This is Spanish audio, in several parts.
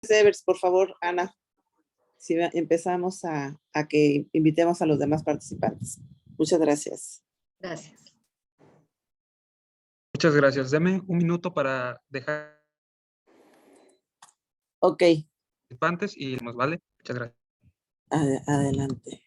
Evers, por favor, Ana, si empezamos a que invitemos a los demás participantes. Muchas gracias. Gracias. Muchas gracias. Deme un minuto para dejar Ok. participantes y nos vale. Muchas gracias. Adelante.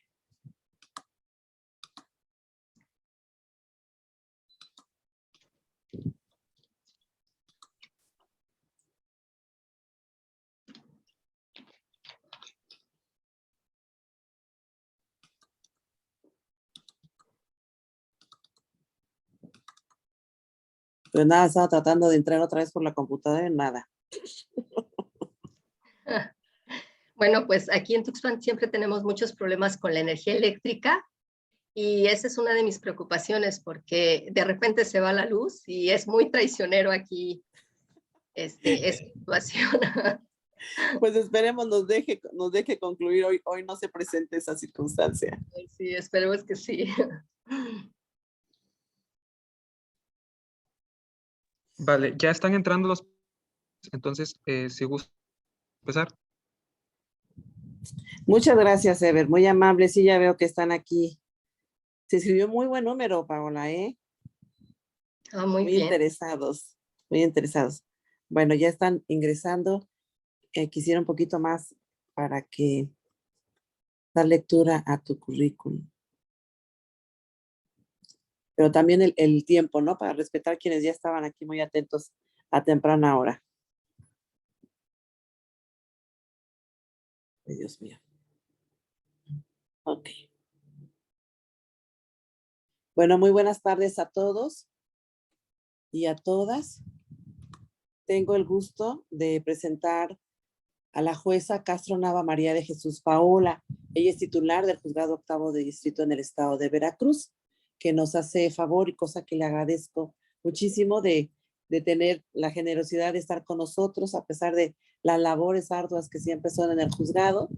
Pues nada, estaba tratando de entrar otra vez por la computadora y nada. Bueno, pues aquí en Tuxpan siempre tenemos muchos problemas con la energía eléctrica y esa es una de mis preocupaciones porque de repente se va la luz y es muy traicionero aquí esta situación. Pues esperemos nos deje concluir hoy no se presente esa circunstancia. Sí, esperemos que sí. Vale, ya están entrando los... Entonces, si gusta empezar. Muchas gracias, Ever. Muy amable. Sí, ya veo que están aquí. Se escribió muy buen número, Paola, ¿eh? Ah, muy bien. Interesados, muy interesados. Bueno, ya están ingresando. Quisiera un poquito más para que dar lectura a tu currículum. Pero también el tiempo, ¿no? Para respetar quienes ya estaban aquí muy atentos a temprana hora. Ay, Dios mío. Ok. Bueno, muy buenas tardes a todos y a todas. Tengo el gusto de presentar a la jueza Castro Nava María de Jesús Paola. Ella es titular del Juzgado Octavo de Distrito en el estado de Veracruz, que nos hace favor y cosa que le agradezco muchísimo de tener la generosidad de estar con nosotros a pesar de las labores arduas que siempre son en el juzgado.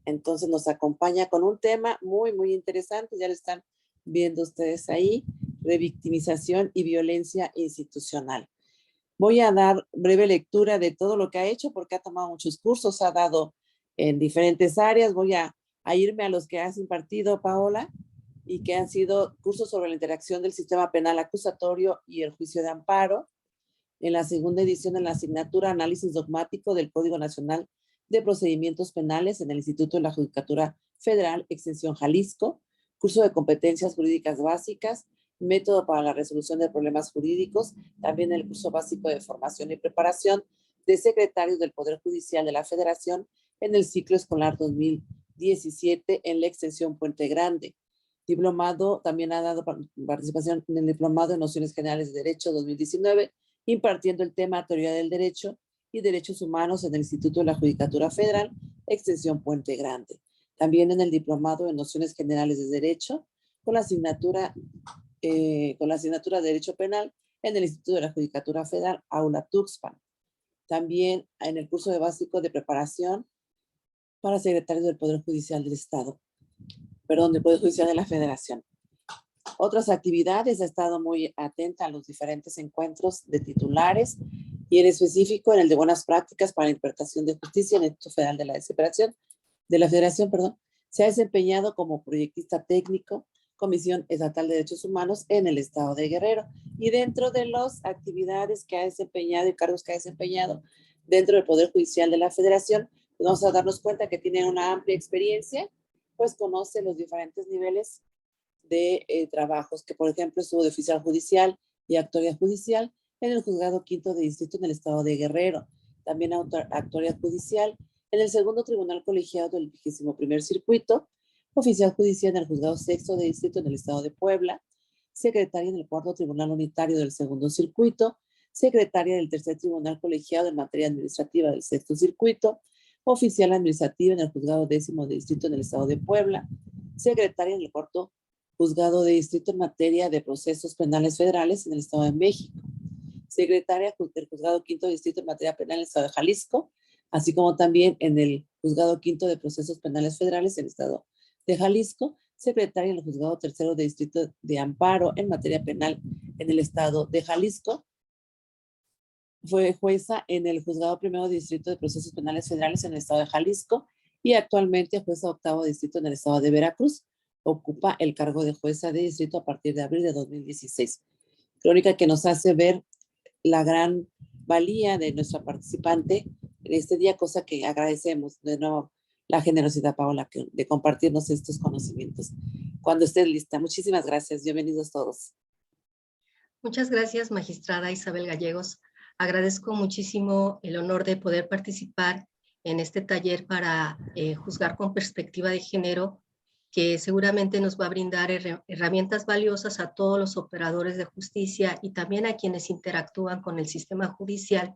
Entonces nos acompaña con un tema muy, muy interesante. Ya lo están viendo ustedes ahí, revictimización y violencia institucional. Voy a dar breve lectura de todo lo que ha hecho porque ha tomado muchos cursos, ha dado en diferentes áreas. Voy a irme a los que has impartido, Paola, y que han sido cursos sobre la interacción del sistema penal acusatorio y el juicio de amparo. En la segunda edición en la asignatura Análisis Dogmático del Código Nacional de Procedimientos Penales en el Instituto de la Judicatura Federal, Extensión Jalisco, curso de competencias jurídicas básicas, método para la resolución de problemas jurídicos, también el curso básico de formación y preparación de secretarios del Poder Judicial de la Federación en el ciclo escolar 2017 en la extensión Puente Grande. Diplomado, también ha dado participación en el Diplomado en Nociones Generales de Derecho 2019, impartiendo el tema Teoría del Derecho y Derechos Humanos en el Instituto de la Judicatura Federal, extensión Puente Grande. También en el Diplomado en Nociones Generales de Derecho, con la asignatura de Derecho Penal en el Instituto de la Judicatura Federal, Aula Tuxpan. También en el curso de básico de preparación para secretarios del Poder Judicial del Estado, del Poder Judicial de la Federación. Otras actividades, ha estado muy atenta a los diferentes encuentros de titulares y en específico en el de buenas prácticas para la interpretación de justicia en el Instituto Federal de la Federación, se ha desempeñado como proyectista técnico, Comisión Estatal de Derechos Humanos en el estado de Guerrero. Y dentro de las actividades que ha desempeñado y cargos que ha desempeñado dentro del Poder Judicial de la Federación, pues vamos a darnos cuenta que tiene una amplia experiencia, pues conoce los diferentes niveles de trabajos, que por ejemplo estuvo de oficial judicial y actuaria judicial en el Juzgado Quinto de Distrito en el estado de Guerrero, también actuaria judicial en el Segundo Tribunal Colegiado del 21º Circuito, oficial judicial en el Juzgado Sexto de Distrito en el estado de Puebla, secretaria en el Cuarto Tribunal Unitario del Segundo Circuito, secretaria del Tercer Tribunal Colegiado en materia administrativa del Sexto Circuito, oficial administrativa en el Juzgado Décimo de Distrito en el estado de Puebla, secretaria en el Cuarto Juzgado de Distrito en materia de procesos penales federales en el Estado de México, secretaria del Juzgado Quinto de Distrito en materia penal en el Estado de Jalisco, así como también en el Juzgado Quinto de Procesos Penales Federales en el Estado de Jalisco, secretaria en el Juzgado Tercero de Distrito de Amparo en materia penal en el Estado de Jalisco, Fue jueza en el Juzgado Primero Distrito de Procesos Penales Federales en el estado de Jalisco y actualmente jueza octavo distrito en el estado de Veracruz. Ocupa el cargo de jueza de distrito a partir de abril de 2016. Crónica que nos hace ver la gran valía de nuestra participante en este día, cosa que agradecemos de nuevo la generosidad, Paola, de compartirnos estos conocimientos. Cuando estés lista. Muchísimas gracias. Bienvenidos todos. Muchas gracias, magistrada Isabel Gallegos. Agradezco muchísimo el honor de poder participar en este taller para juzgar con perspectiva de género, que seguramente nos va a brindar herramientas valiosas a todos los operadores de justicia y también a quienes interactúan con el sistema judicial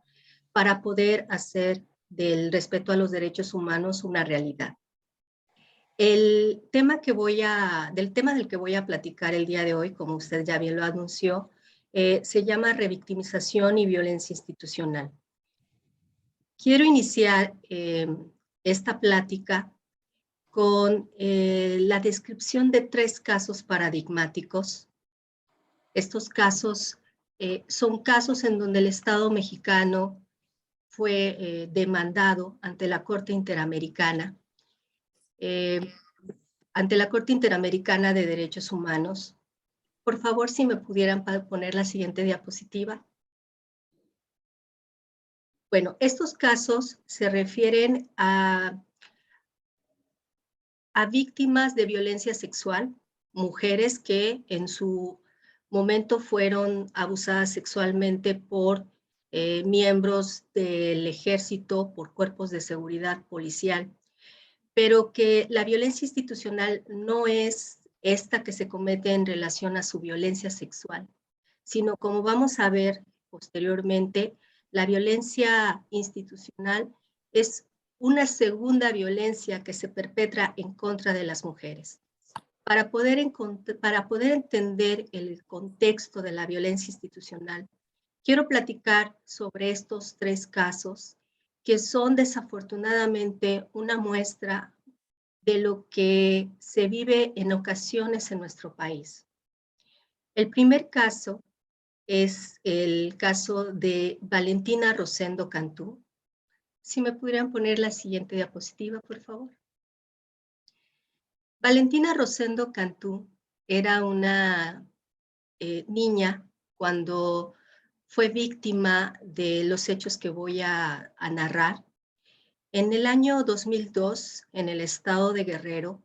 para poder hacer del respeto a los derechos humanos una realidad. Del tema del que voy a platicar el día de hoy, como usted ya bien lo anunció, se llama revictimización y violencia institucional. Quiero iniciar esta plática con la descripción de 3 casos paradigmáticos. Estos casos son casos en donde el Estado mexicano fue demandado ante la Corte Interamericana, de Derechos Humanos. Por favor, si me pudieran poner la siguiente diapositiva. Bueno, estos casos se refieren a víctimas de violencia sexual, mujeres que en su momento fueron abusadas sexualmente por miembros del ejército, por cuerpos de seguridad policial, pero que la violencia institucional no es esta que se comete en relación a su violencia sexual, sino, como vamos a ver posteriormente, la violencia institucional es una segunda violencia que se perpetra en contra de las mujeres. Para poder entender el contexto de la violencia institucional, quiero platicar sobre estos 3 casos que son desafortunadamente una muestra de lo que se vive en ocasiones en nuestro país. El primer caso es el caso de Valentina Rosendo Cantú. Si me pudieran poner la siguiente diapositiva, por favor. Valentina Rosendo Cantú era una niña cuando fue víctima de los hechos que voy a narrar. En el año 2002, en el estado de Guerrero,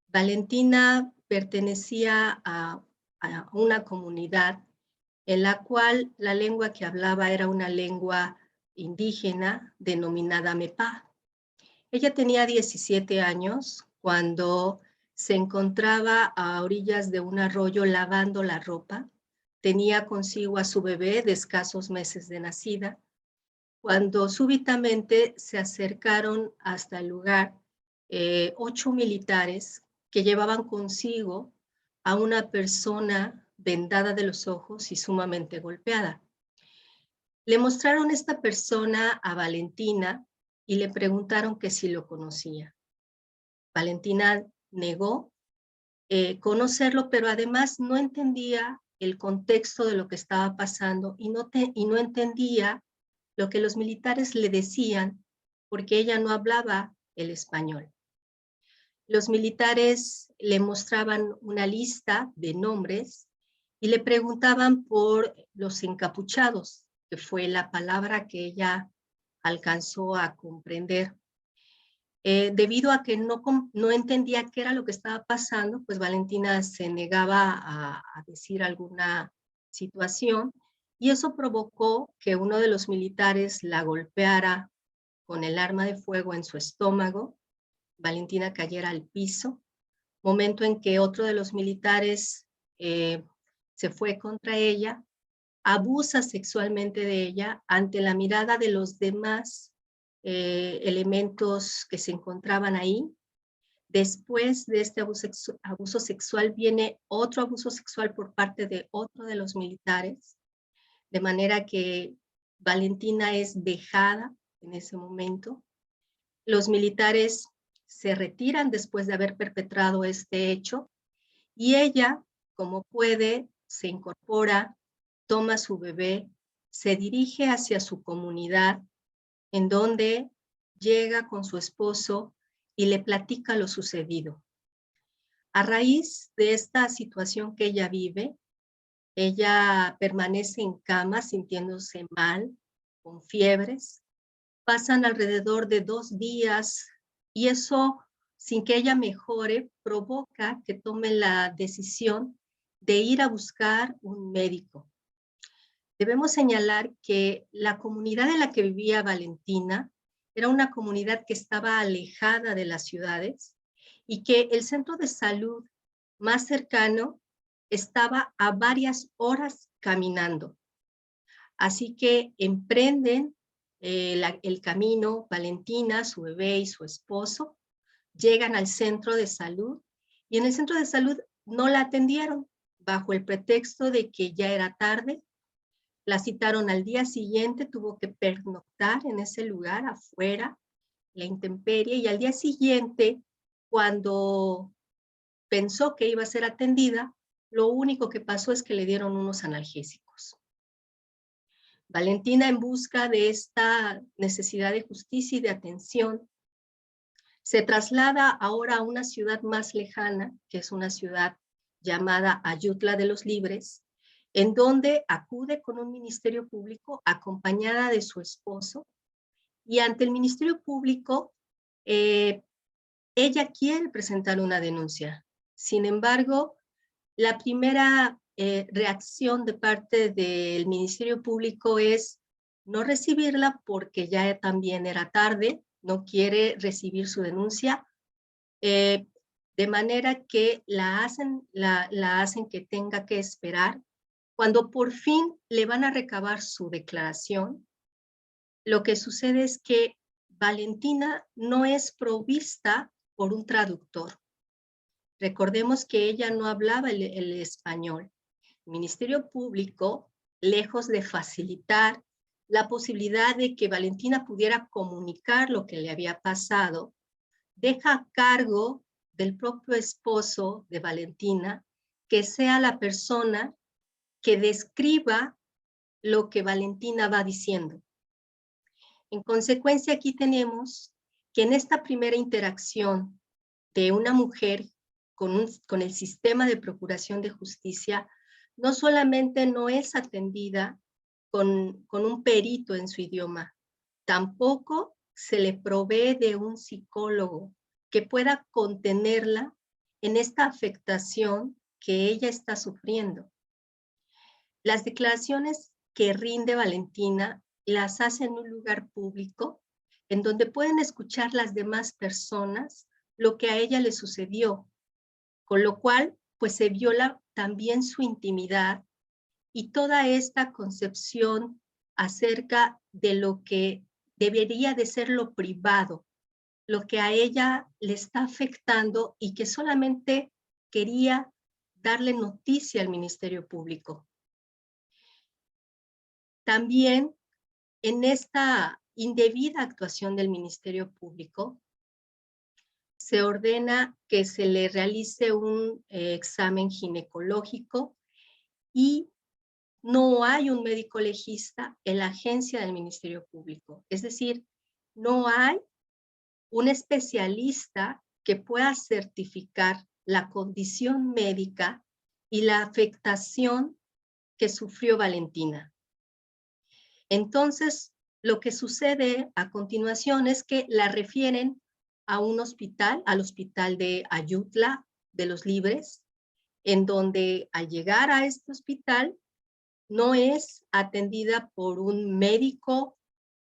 Valentina pertenecía a una comunidad en la cual la lengua que hablaba era una lengua indígena denominada Mepá. Ella tenía 17 años cuando se encontraba a orillas de un arroyo lavando la ropa. Tenía consigo a su bebé de escasos meses de nacida, cuando súbitamente se acercaron hasta el lugar 8 militares que llevaban consigo a una persona vendada de los ojos y sumamente golpeada. Le mostraron esta persona a Valentina y le preguntaron que si lo conocía. Valentina negó conocerlo, pero además no entendía el contexto de lo que estaba pasando y no entendía lo que los militares le decían porque ella no hablaba el español. Los militares le mostraban una lista de nombres y le preguntaban por los encapuchados, que fue la palabra que ella alcanzó a comprender. Debido a que no entendía qué era lo que estaba pasando, pues Valentina se negaba a decir alguna situación y eso provocó que uno de los militares la golpeara con el arma de fuego en su estómago. Valentina cayera al piso, momento en que otro de los militares se fue contra ella, abusa sexualmente de ella ante la mirada de los demás elementos que se encontraban ahí. Después de este abuso sexual viene otro abuso sexual por parte de otro de los militares, de manera que Valentina es dejada en ese momento. Los militares se retiran después de haber perpetrado este hecho y ella, como puede, se incorpora, toma a su bebé, se dirige hacia su comunidad, en donde llega con su esposo y le platica lo sucedido. A raíz de esta situación que ella vive, ella permanece en cama sintiéndose mal, con fiebres. Pasan alrededor de 2 días y eso, sin que ella mejore, provoca que tome la decisión de ir a buscar un médico. Debemos señalar que la comunidad en la que vivía Valentina era una comunidad que estaba alejada de las ciudades y que el centro de salud más cercano estaba a varias horas caminando. Así que emprenden el camino Valentina, su bebé y su esposo, llegan al centro de salud y en el centro de salud no la atendieron bajo el pretexto de que ya era tarde. La citaron al día siguiente, tuvo que pernoctar en ese lugar afuera, la intemperie, y al día siguiente, cuando pensó que iba a ser atendida, lo único que pasó es que le dieron unos analgésicos. Valentina, en busca de esta necesidad de justicia y de atención, se traslada ahora a una ciudad más lejana, que es una ciudad llamada Ayutla de los Libres, en donde acude con un ministerio público acompañada de su esposo, y ante el ministerio público ella quiere presentar una denuncia. Sin embargo, la primera reacción de parte del ministerio público es no recibirla porque ya también era tarde, no quiere recibir su denuncia, de manera que la hacen que tenga que esperar. Cuando por fin le van a recabar su declaración, lo que sucede es que Valentina no es provista por un traductor. Recordemos que ella no hablaba el español. El Ministerio Público, lejos de facilitar la posibilidad de que Valentina pudiera comunicar lo que le había pasado, deja a cargo del propio esposo de Valentina que sea la persona que describa lo que Valentina va diciendo. En consecuencia, aquí tenemos que en esta primera interacción de una mujer con el sistema de procuración de justicia, no solamente no es atendida con un perito en su idioma, tampoco se le provee de un psicólogo que pueda contenerla en esta afectación que ella está sufriendo. Las declaraciones que rinde Valentina las hace en un lugar público en donde pueden escuchar las demás personas lo que a ella le sucedió, con lo cual pues se viola también su intimidad y toda esta concepción acerca de lo que debería de ser lo privado, lo que a ella le está afectando y que solamente quería darle noticia al Ministerio Público. También en esta indebida actuación del Ministerio Público, se ordena que se le realice un examen ginecológico y no hay un médico legista en la agencia del Ministerio Público. Es decir, no hay un especialista que pueda certificar la condición médica y la afectación que sufrió Valentina. Entonces, lo que sucede a continuación es que la refieren a un hospital, al hospital de Ayutla de los Libres, en donde al llegar a este hospital no es atendida por un médico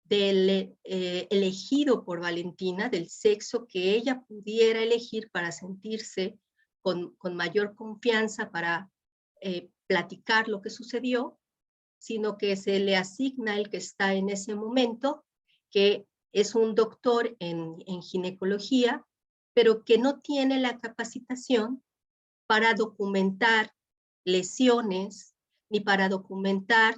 elegido por Valentina, del sexo que ella pudiera elegir para sentirse con mayor confianza para platicar lo que sucedió, sino que se le asigna el que está en ese momento, que es un doctor en ginecología, pero que no tiene la capacitación para documentar lesiones, ni para documentar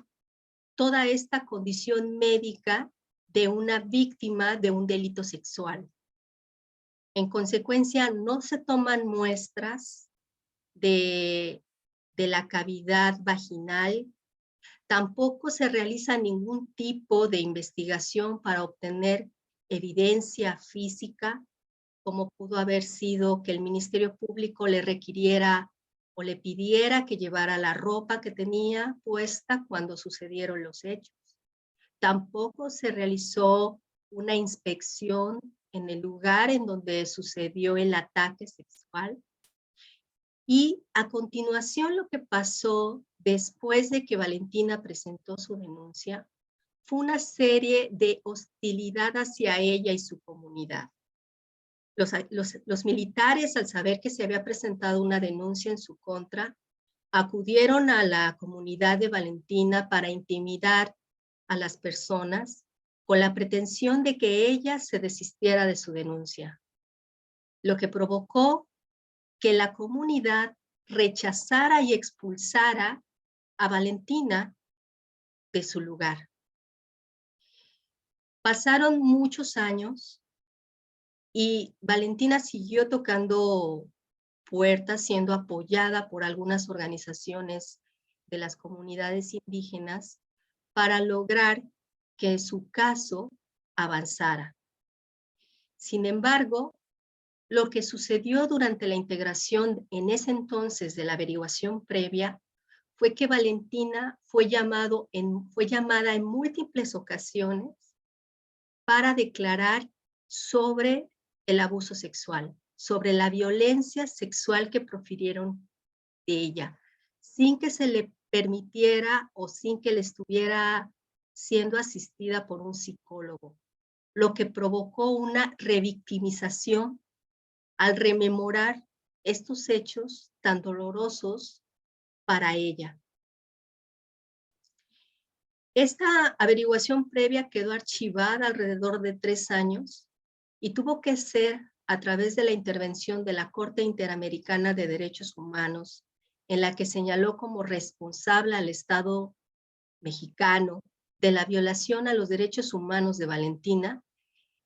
toda esta condición médica de una víctima de un delito sexual. En consecuencia, no se toman muestras de la cavidad vaginal, Tampoco se realiza ningún tipo de investigación para obtener evidencia física, como pudo haber sido que el Ministerio Público le requiriera o le pidiera que llevara la ropa que tenía puesta cuando sucedieron los hechos. Tampoco se realizó una inspección en el lugar en donde sucedió el ataque sexual. Y a continuación lo que pasó después de que Valentina presentó su denuncia fue una serie de hostilidad hacia ella y su comunidad. Los militares, al saber que se había presentado una denuncia en su contra, acudieron a la comunidad de Valentina para intimidar a las personas con la pretensión de que ella se desistiera de su denuncia, lo que provocó que la comunidad rechazara y expulsara a Valentina de su lugar. Pasaron muchos años y Valentina siguió tocando puertas, siendo apoyada por algunas organizaciones de las comunidades indígenas para lograr que su caso avanzara. Sin embargo, lo que sucedió durante la integración en ese entonces de la averiguación previa fue que Valentina fue llamada en múltiples ocasiones para declarar sobre el abuso sexual, sobre la violencia sexual que profirieron de ella, sin que se le permitiera o sin que le estuviera siendo asistida por un psicólogo, lo que provocó una revictimización al rememorar estos hechos tan dolorosos para ella. Esta averiguación previa quedó archivada alrededor de 3 años y tuvo que ser a través de la intervención de la Corte Interamericana de Derechos Humanos, en la que señaló como responsable al Estado mexicano de la violación a los derechos humanos de Valentina,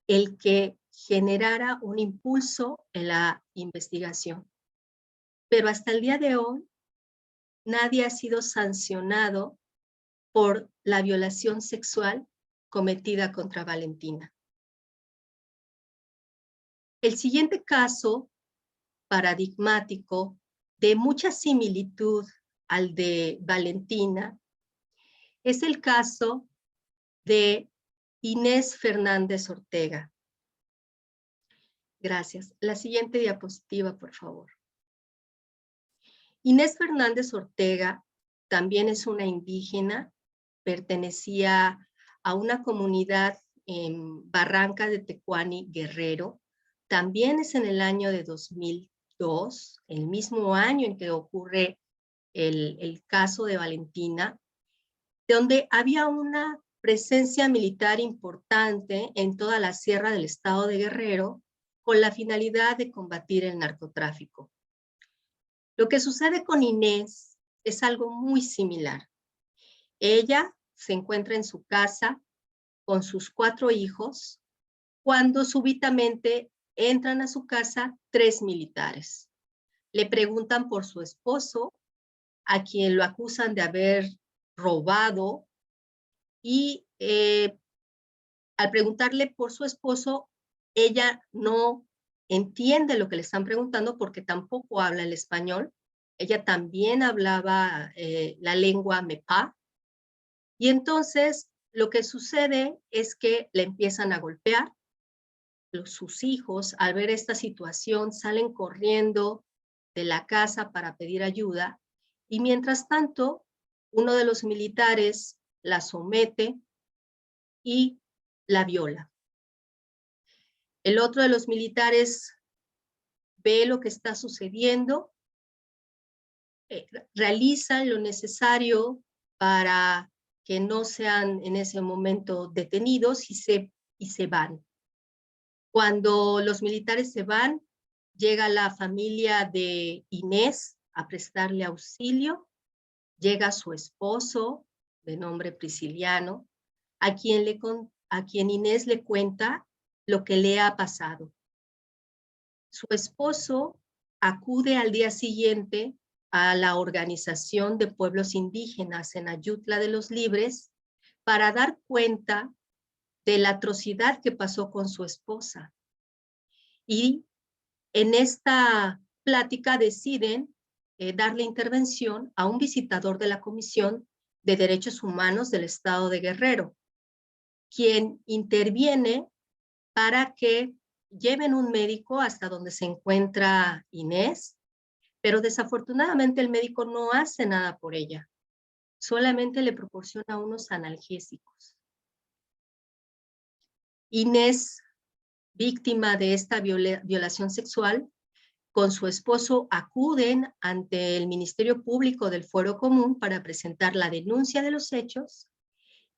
el que generara un impulso en la investigación. Pero hasta el día de hoy, nadie ha sido sancionado por la violación sexual cometida contra Valentina. El siguiente caso paradigmático de mucha similitud al de Valentina es el caso de Inés Fernández Ortega. Gracias. La siguiente diapositiva, por favor. Inés Fernández Ortega también es una indígena, pertenecía a una comunidad en Barranca de Tecuani, Guerrero. También es en el año de 2002, el mismo año en que ocurre el caso de Valentina, donde había una presencia militar importante en toda la sierra del estado de Guerrero con la finalidad de combatir el narcotráfico. Lo que sucede con Inés es algo muy similar. Ella se encuentra en su casa con sus 4 hijos cuando súbitamente entran a su casa 3 militares. Le preguntan por su esposo, a quien lo acusan de haber robado, y al preguntarle por su esposo, ella no entiende lo que le están preguntando porque tampoco habla el español. Ella también hablaba la lengua mepá. Y entonces lo que sucede es que le empiezan a golpear. Sus hijos, al ver esta situación, salen corriendo de la casa para pedir ayuda. Y mientras tanto, uno de los militares la somete y la viola. El otro de los militares ve lo que está sucediendo, realizan lo necesario para que no sean en ese momento detenidos y se van. Cuando los militares se van, llega la familia de Inés a prestarle auxilio, llega su esposo, de nombre Prisciliano, a quien Inés le cuenta lo que le ha pasado. Su esposo acude al día siguiente a la Organización de Pueblos Indígenas en Ayutla de los Libres para dar cuenta de la atrocidad que pasó con su esposa. Y en esta plática deciden darle intervención a un visitador de la Comisión de Derechos Humanos del Estado de Guerrero, quien interviene para que lleven un médico hasta donde se encuentra Inés, pero desafortunadamente el médico no hace nada por ella, solamente le proporciona unos analgésicos. Inés, víctima de esta violación sexual, con su esposo acuden ante el Ministerio Público del Fuero Común para presentar la denuncia de los hechos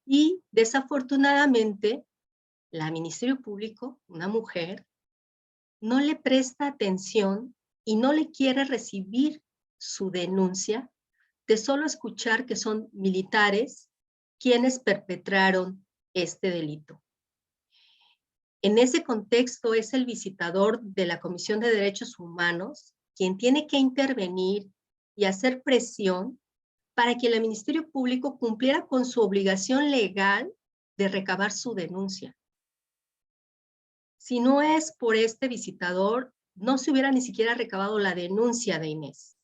y desafortunadamente la Ministerio Público, una mujer, no le presta atención y no le quiere recibir su denuncia de solo escuchar que son militares quienes perpetraron este delito. En ese contexto es el visitador de la Comisión de Derechos Humanos quien tiene que intervenir y hacer presión para que el Ministerio Público cumpliera con su obligación legal de recabar su denuncia. Si no es por este visitador, no se hubiera ni siquiera recabado la denuncia de Inés.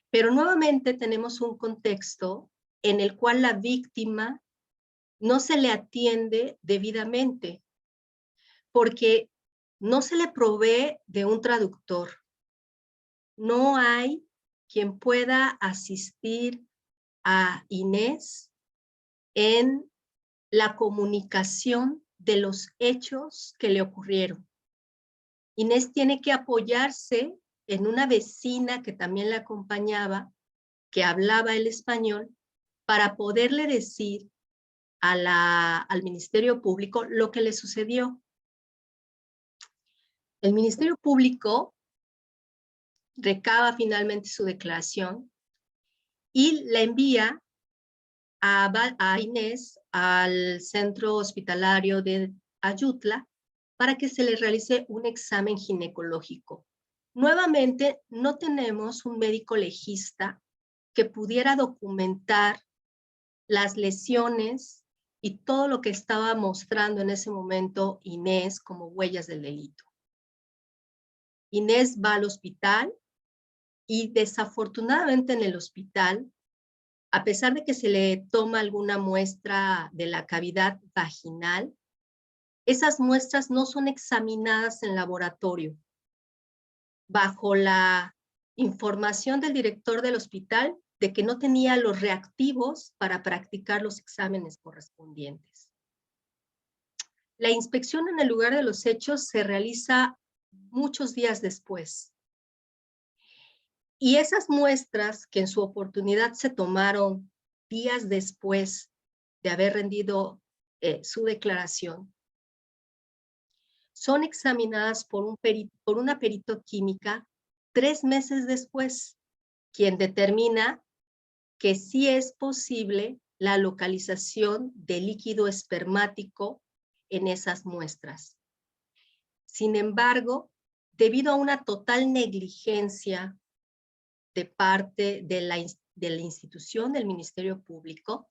Pero nuevamente tenemos un contexto en el cual la víctima no se le atiende debidamente, porque no se le provee de un traductor. No hay quien pueda asistir a Inés en la comunicación de los hechos que le ocurrieron. Inés tiene que apoyarse en una vecina que también la acompañaba, que hablaba el español, para poderle decir al Ministerio Público lo que le sucedió. El Ministerio Público recaba finalmente su declaración y la envía a Inés al centro hospitalario de Ayutla para que se le realice un examen ginecológico. Nuevamente, no tenemos un médico legista que pudiera documentar las lesiones y todo lo que estaba mostrando en ese momento Inés como huellas del delito. Inés va al hospital y desafortunadamente en el hospital, a pesar de que se le toma alguna muestra de la cavidad vaginal, esas muestras no son examinadas en laboratorio. Bajo la información del director del hospital de que no tenía los reactivos para practicar los exámenes correspondientes. La inspección en el lugar de los hechos se realiza muchos días después. Y esas muestras que en su oportunidad se tomaron días después de haber rendido su declaración, son examinadas por una perito química 3 meses después, quien determina que sí es posible la localización de líquido espermático en esas muestras. Sin embargo, debido a una total negligencia de parte de la institución del Ministerio Público,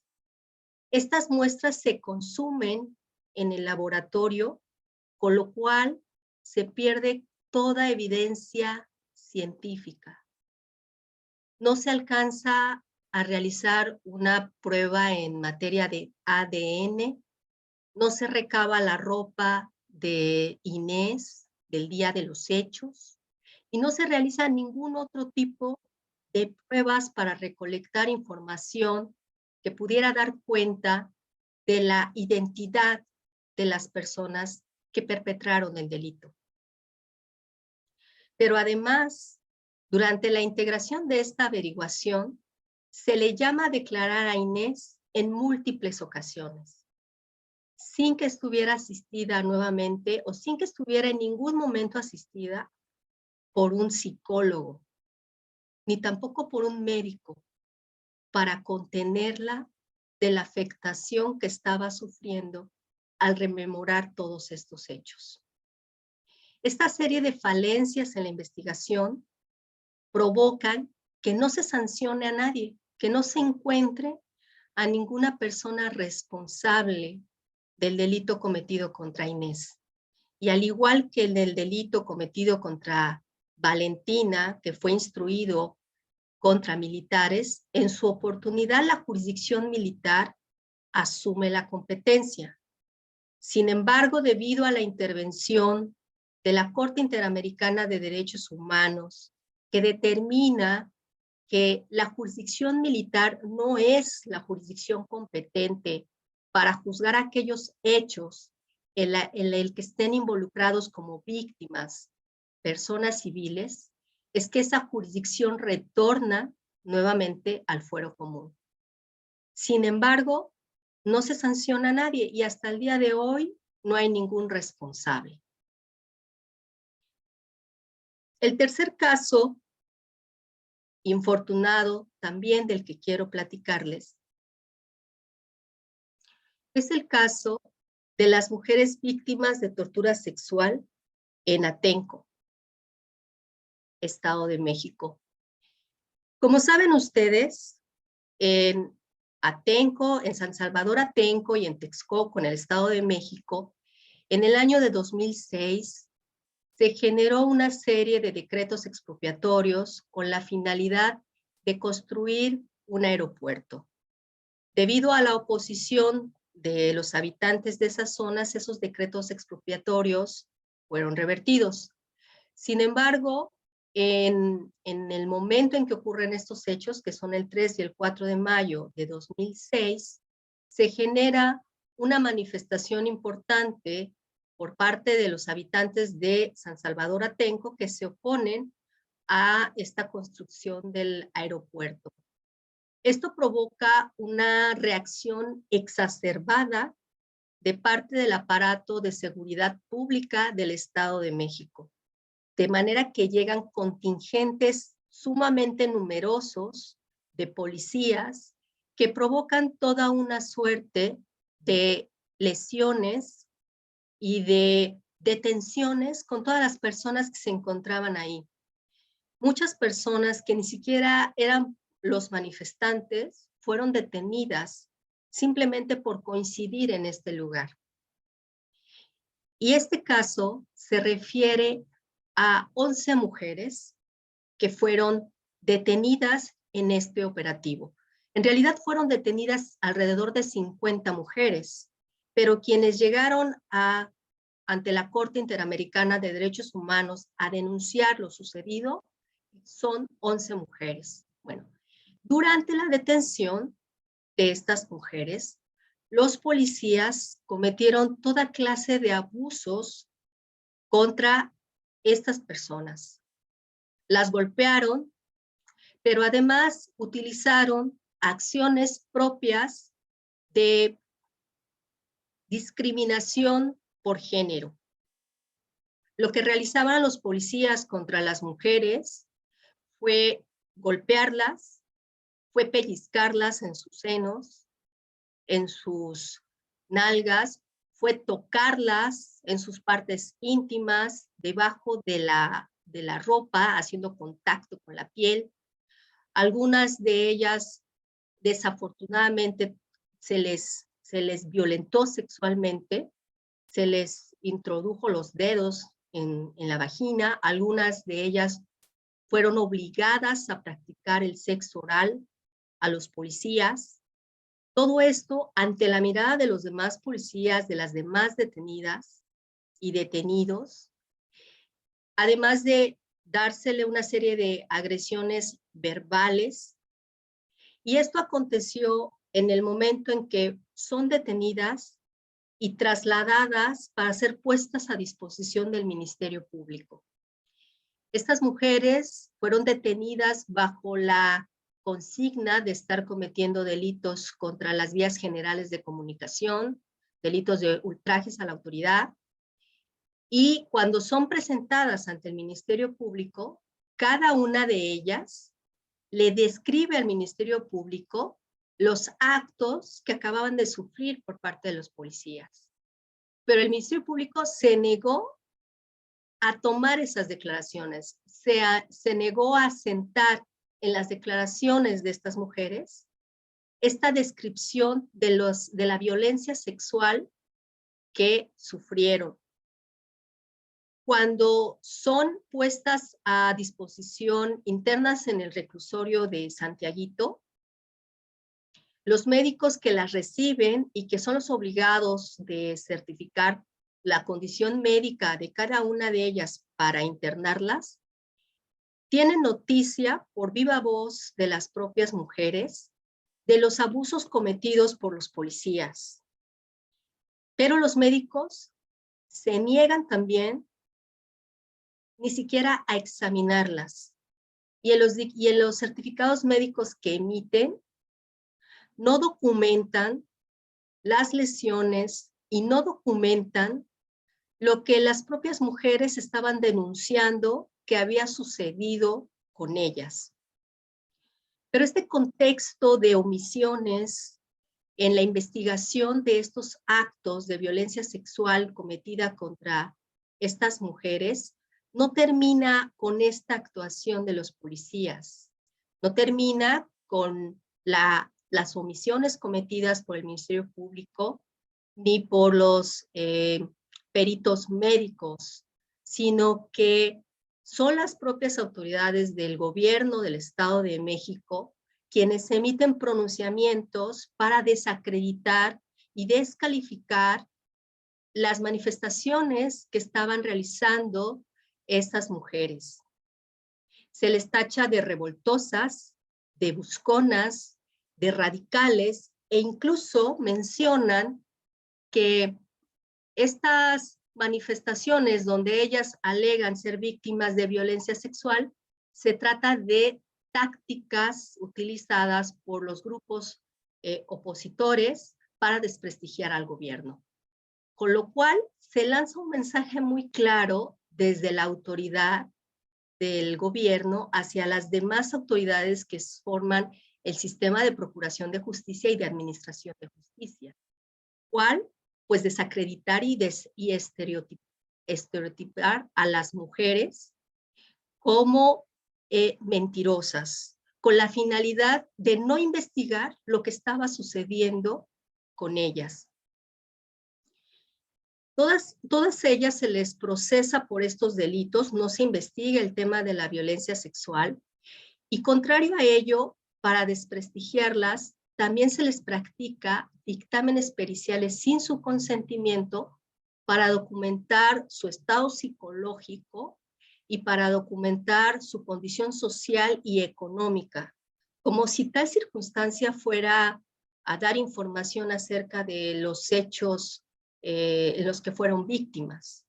estas muestras se consumen en el laboratorio, con lo cual se pierde toda evidencia científica. No se alcanza a realizar una prueba en materia de ADN, no se recaba la ropa de Inés del día de los hechos y no se realiza ningún otro tipo de pruebas para recolectar información que pudiera dar cuenta de la identidad de las personas que perpetraron el delito. Pero además, durante la integración de esta averiguación, se le llama a declarar a Inés en múltiples ocasiones, sin que estuviera asistida nuevamente o sin que estuviera en ningún momento asistida por un psicólogo, ni tampoco por un médico, para contenerla de la afectación que estaba sufriendo al rememorar todos estos hechos. Esta serie de falencias en la investigación provocan que no se sancione a nadie, que no se encuentre a ninguna persona responsable del delito cometido contra Inés. Y al igual que el del delito cometido contra Valentina, que fue instruido contra militares, en su oportunidad la jurisdicción militar asume la competencia. Sin embargo, debido a la intervención de la Corte Interamericana de Derechos Humanos, que determina que la jurisdicción militar no es la jurisdicción competente para juzgar aquellos hechos en el que estén involucrados como víctimas personas civiles, es que esa jurisdicción retorna nuevamente al fuero común. Sin embargo, no se sanciona a nadie y hasta el día de hoy no hay ningún responsable. El tercer caso infortunado también del que quiero platicarles es el caso de las mujeres víctimas de tortura sexual en Atenco, Estado de México. Como saben ustedes, en Atenco, en San Salvador Atenco y en Texcoco, en el Estado de México, en el año de 2006 se generó una serie de decretos expropiatorios con la finalidad de construir un aeropuerto. Debido a la oposición de los habitantes de esas zonas, esos decretos expropiatorios fueron revertidos. Sin embargo, en el momento en que ocurren estos hechos, que son el 3 y el 4 de mayo de 2006, se genera una manifestación importante por parte de los habitantes de San Salvador Atenco que se oponen a esta construcción del aeropuerto. Esto provoca una reacción exacerbada de parte del aparato de seguridad pública del Estado de México, de manera que llegan contingentes sumamente numerosos de policías que provocan toda una suerte de lesiones y de detenciones con todas las personas que se encontraban ahí. Muchas personas que ni siquiera eran los manifestantes fueron detenidas simplemente por coincidir en este lugar. Y este caso se refiere a 11 mujeres que fueron detenidas en este operativo. En realidad fueron detenidas alrededor de 50 mujeres, pero quienes llegaron ante la Corte Interamericana de Derechos Humanos a denunciar lo sucedido son 11 mujeres. Bueno, durante la detención de estas mujeres, los policías cometieron toda clase de abusos contra estas personas. Las golpearon, pero además utilizaron acciones propias de discriminación por género. Lo que realizaban los policías contra las mujeres fue golpearlas, fue pellizcarlas en sus senos, en sus nalgas, fue tocarlas en sus partes íntimas, debajo de la ropa, haciendo contacto con la piel. Algunas de ellas, desafortunadamente, se les violentó sexualmente, se les introdujo los dedos en la vagina, algunas de ellas fueron obligadas a practicar el sexo oral a los policías. Todo esto ante la mirada de los demás policías, de las demás detenidas y detenidos, además de dársele una serie de agresiones verbales. Y esto aconteció en el momento en que son detenidas y trasladadas para ser puestas a disposición del Ministerio Público. Estas mujeres fueron detenidas bajo la consigna de estar cometiendo delitos contra las vías generales de comunicación, delitos de ultrajes a la autoridad, y cuando son presentadas ante el Ministerio Público, cada una de ellas le describe al Ministerio Público los actos que acababan de sufrir por parte de los policías. Pero el Ministerio Público se negó a tomar esas declaraciones, se negó a sentar en las declaraciones de estas mujeres esta descripción de la violencia sexual que sufrieron. Cuando son puestas a disposición internas en el reclusorio de Santiaguito, los médicos que las reciben y que son los obligados de certificar la condición médica de cada una de ellas para internarlas, tienen noticia por viva voz de las propias mujeres de los abusos cometidos por los policías. Pero los médicos se niegan también ni siquiera a examinarlas. Y en los certificados médicos que emiten, no documentan las lesiones y no documentan lo que las propias mujeres estaban denunciando que había sucedido con ellas. Pero este contexto de omisiones en la investigación de estos actos de violencia sexual cometida contra estas mujeres no termina con esta actuación de los policías, no termina con las omisiones cometidas por el Ministerio Público ni por los peritos médicos, sino que son las propias autoridades del gobierno del Estado de México quienes emiten pronunciamientos para desacreditar y descalificar las manifestaciones que estaban realizando estas mujeres. Se les tacha de revoltosas, de busconas, de radicales, e incluso mencionan que estas manifestaciones donde ellas alegan ser víctimas de violencia sexual, se trata de tácticas utilizadas por los grupos opositores para desprestigiar al gobierno. Con lo cual se lanza un mensaje muy claro desde la autoridad del gobierno hacia las demás autoridades que forman el sistema de procuración de justicia y de administración de justicia. ¿Cuál? Pues desacreditar y estereotipar a las mujeres como mentirosas, con la finalidad de no investigar lo que estaba sucediendo con ellas. Todas ellas se les procesa por estos delitos, no se investiga el tema de la violencia sexual, y contrario a ello, para desprestigiarlas, también se les practica dictámenes periciales sin su consentimiento para documentar su estado psicológico y para documentar su condición social y económica, como si tal circunstancia fuera a dar información acerca de los hechos en los que fueron víctimas.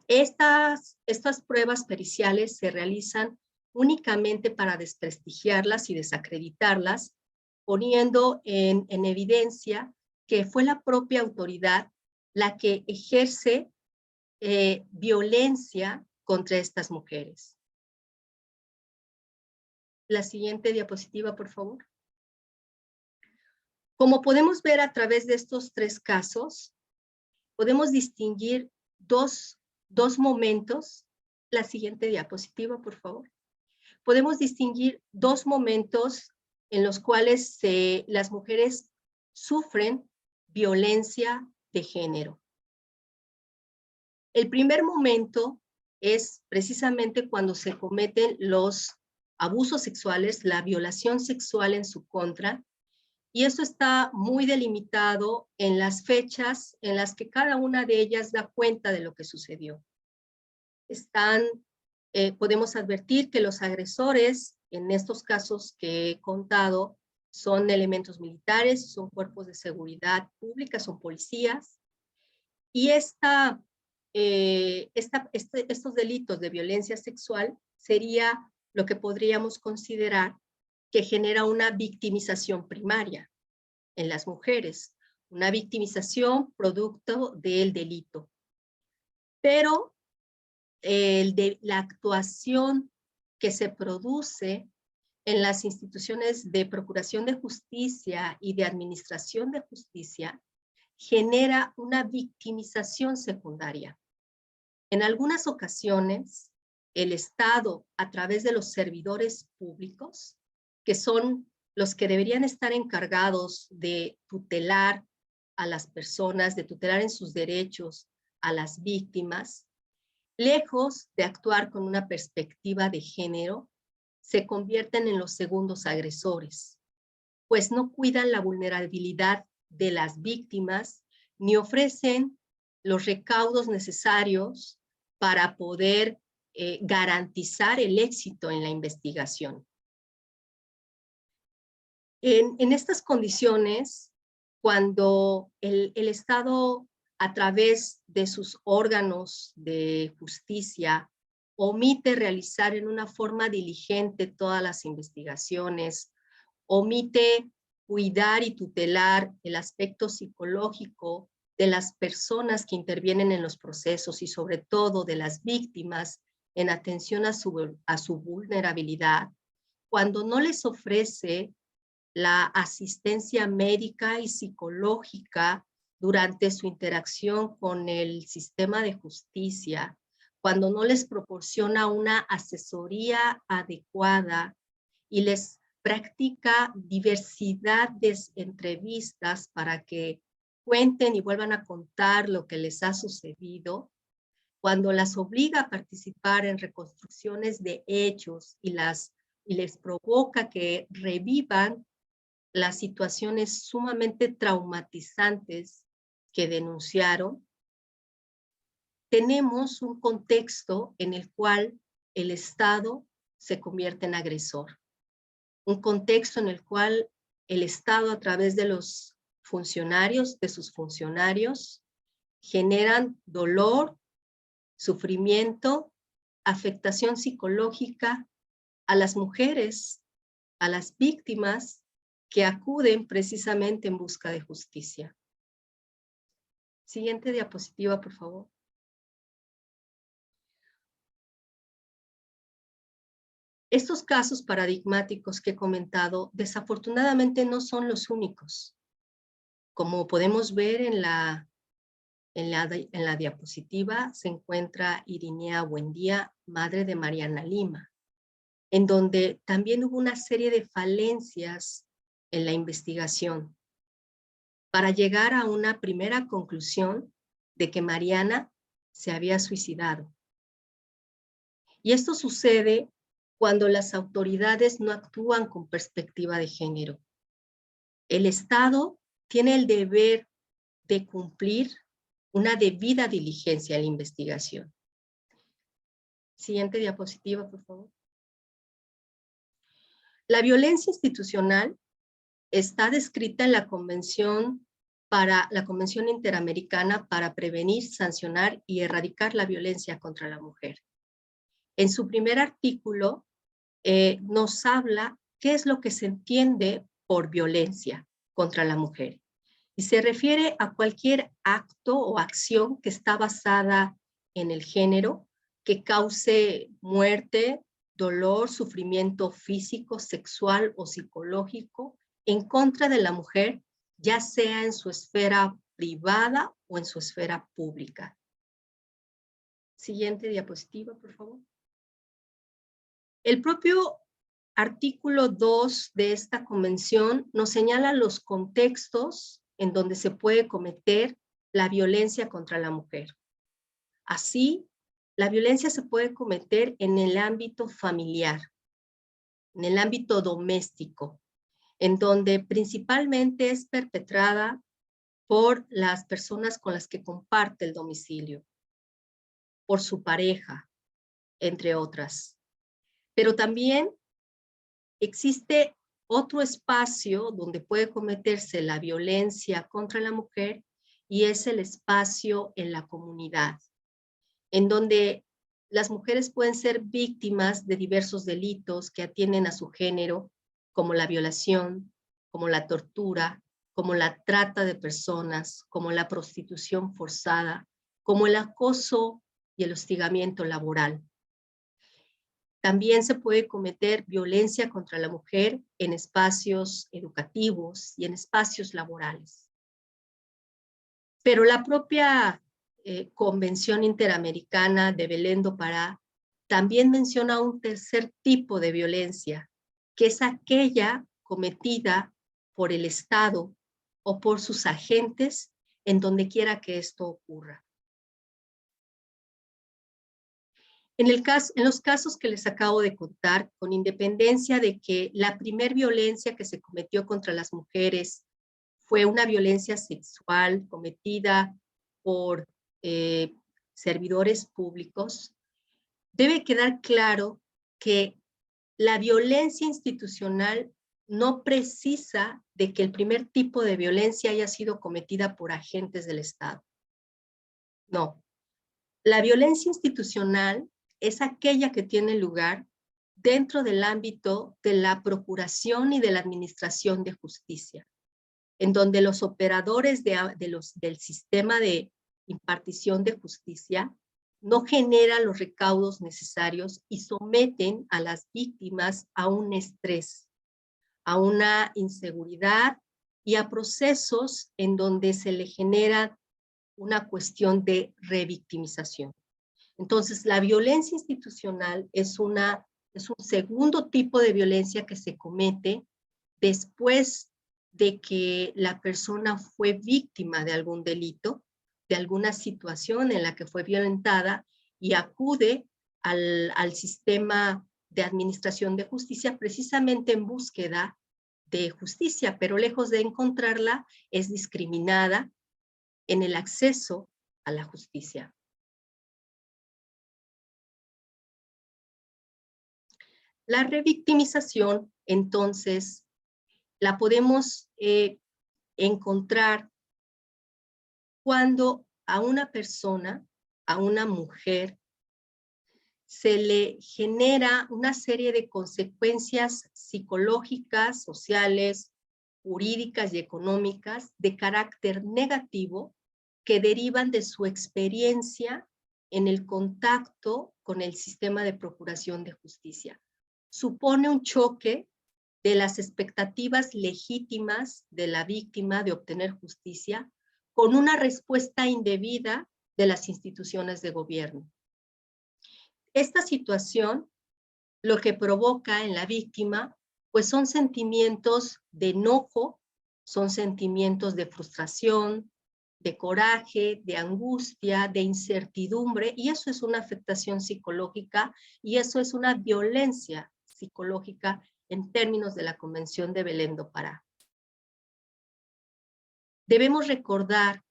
Entonces, estas pruebas periciales se realizan únicamente para desprestigiarlas y desacreditarlas, poniendo en evidencia que fue la propia autoridad la que ejerce violencia contra estas mujeres. La siguiente diapositiva, por favor. Como podemos ver a través de estos tres casos, podemos distinguir dos momentos. La siguiente diapositiva, por favor. Podemos distinguir dos momentos en los cuales las mujeres sufren violencia de género. El primer momento es precisamente cuando se cometen los abusos sexuales, la violación sexual en su contra, y eso está muy delimitado en las fechas en las que cada una de ellas da cuenta de lo que sucedió. Podemos advertir que los agresores, en estos casos que he contado, son elementos militares, son cuerpos de seguridad pública, son policías, y estos delitos de violencia sexual sería lo que podríamos considerar que genera una victimización primaria en las mujeres, una victimización producto del delito. Pero la actuación que se produce en las instituciones de procuración de justicia y de administración de justicia genera una victimización secundaria. En algunas ocasiones, el Estado, a través de los servidores públicos, que son los que deberían estar encargados de tutelar a las personas, de tutelar en sus derechos a las víctimas, lejos de actuar con una perspectiva de género, se convierten en los segundos agresores, pues no cuidan la vulnerabilidad de las víctimas ni ofrecen los recaudos necesarios para poder garantizar el éxito en la investigación. En estas condiciones, cuando el Estado, a través de sus órganos de justicia, omite realizar en una forma diligente todas las investigaciones, omite cuidar y tutelar el aspecto psicológico de las personas que intervienen en los procesos y sobre todo de las víctimas en atención a su vulnerabilidad, cuando no les ofrece la asistencia médica y psicológica durante su interacción con el sistema de justicia, cuando no les proporciona una asesoría adecuada y les practica diversidad de entrevistas para que cuenten y vuelvan a contar lo que les ha sucedido, cuando las obliga a participar en reconstrucciones de hechos y les provoca que revivan las situaciones sumamente traumatizantes que denunciaron, tenemos un contexto en el cual el Estado se convierte en agresor. Un contexto en el cual el Estado, a través de los funcionarios, de sus funcionarios, generan dolor, sufrimiento, afectación psicológica a las mujeres, a las víctimas que acuden precisamente en busca de justicia. Siguiente diapositiva, por favor. Estos casos paradigmáticos que he comentado, desafortunadamente no son los únicos. Como podemos ver en la diapositiva, se encuentra Irinea Buendía, madre de Mariana Lima, en donde también hubo una serie de falencias en la investigación para llegar a una primera conclusión de que Mariana se había suicidado. Y esto sucede cuando las autoridades no actúan con perspectiva de género. El Estado tiene el deber de cumplir una debida diligencia en la investigación. Siguiente diapositiva, por favor. La violencia institucional está descrita en la Convención Interamericana para prevenir, sancionar y erradicar la violencia contra la mujer. En su primer artículo nos habla qué es lo que se entiende por violencia contra la mujer. Y se refiere a cualquier acto o acción que está basada en el género, que cause muerte, dolor, sufrimiento físico, sexual o psicológico en contra de la mujer, ya sea en su esfera privada o en su esfera pública. Siguiente diapositiva, por favor. El propio artículo 2 de esta convención nos señala los contextos en donde se puede cometer la violencia contra la mujer. Así, la violencia se puede cometer en el ámbito familiar, en el ámbito doméstico, en donde principalmente es perpetrada por las personas con las que comparte el domicilio, por su pareja, entre otras. Pero también existe otro espacio donde puede cometerse la violencia contra la mujer y es el espacio en la comunidad, en donde las mujeres pueden ser víctimas de diversos delitos que atienden a su género, como la violación, como la tortura, como la trata de personas, como la prostitución forzada, como el acoso y el hostigamiento laboral. También se puede cometer violencia contra la mujer en espacios educativos y en espacios laborales. Pero la propia Convención Interamericana de Belém do Pará también menciona un tercer tipo de violencia, que es aquella cometida por el Estado o por sus agentes en donde quiera que esto ocurra. En los casos que les acabo de contar, con independencia de que la primer violencia que se cometió contra las mujeres fue una violencia sexual cometida por servidores públicos, debe quedar claro que la violencia institucional no precisa de que el primer tipo de violencia haya sido cometida por agentes del Estado. No. La violencia institucional es aquella que tiene lugar dentro del ámbito de la procuración y de la administración de justicia, en donde los operadores del sistema de impartición de justicia no generan los recaudos necesarios y someten a las víctimas a un estrés, a una inseguridad y a procesos en donde se le genera una cuestión de revictimización. Entonces, la violencia institucional es un segundo tipo de violencia que se comete después de que la persona fue víctima de algún delito, de alguna situación en la que fue violentada y acude al sistema de administración de justicia precisamente en búsqueda de justicia, pero lejos de encontrarla, es discriminada en el acceso a la justicia. La revictimización, entonces, la podemos encontrar cuando a una persona, a una mujer, se le genera una serie de consecuencias psicológicas, sociales, jurídicas y económicas de carácter negativo que derivan de su experiencia en el contacto con el sistema de procuración de justicia. Supone un choque de las expectativas legítimas de la víctima de obtener justicia con una respuesta indebida de las instituciones de gobierno. Esta situación lo que provoca en la víctima pues son sentimientos de enojo, son sentimientos de frustración, de coraje, de angustia, de incertidumbre, y eso es una afectación psicológica y eso es una violencia psicológica en términos de la Convención de Belém do Pará. Debemos recordar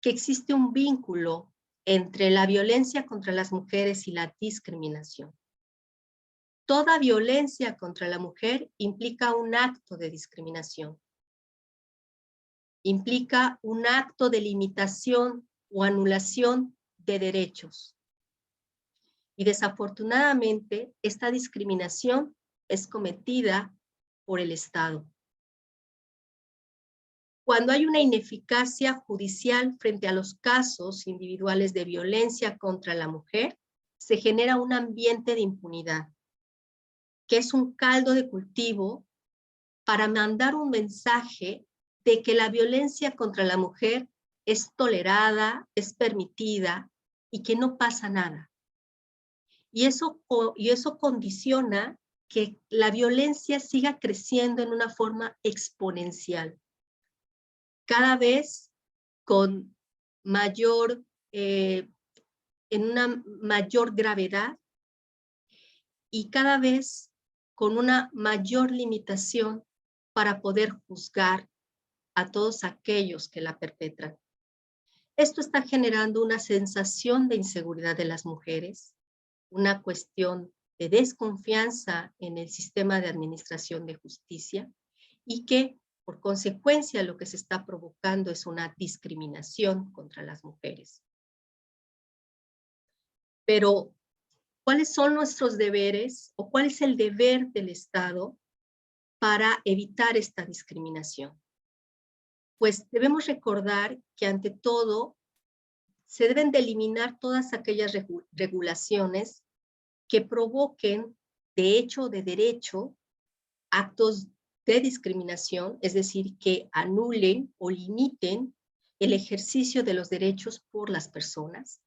que existe un vínculo entre la violencia contra las mujeres y la discriminación. Toda violencia contra la mujer implica un acto de discriminación. Implica un acto de limitación o anulación de derechos. Y desafortunadamente, esta discriminación es cometida por el Estado. Cuando hay una ineficacia judicial frente a los casos individuales de violencia contra la mujer, se genera un ambiente de impunidad, que es un caldo de cultivo para mandar un mensaje de que la violencia contra la mujer es tolerada, es permitida y que no pasa nada. Y eso condiciona que la violencia siga creciendo en una forma exponencial, cada vez con mayor, en una mayor gravedad y cada vez con una mayor limitación para poder juzgar a todos aquellos que la perpetran. Esto está generando una sensación de inseguridad de las mujeres, una cuestión de desconfianza en el sistema de administración de justicia y que, por consecuencia, lo que se está provocando es una discriminación contra las mujeres. Pero, ¿cuáles son nuestros deberes o cuál es el deber del Estado para evitar esta discriminación? Pues debemos recordar que ante todo se deben de eliminar todas aquellas regulaciones que provoquen de hecho o de derecho actos de discriminación, es decir, que anulen o limiten el ejercicio de los derechos por las personas.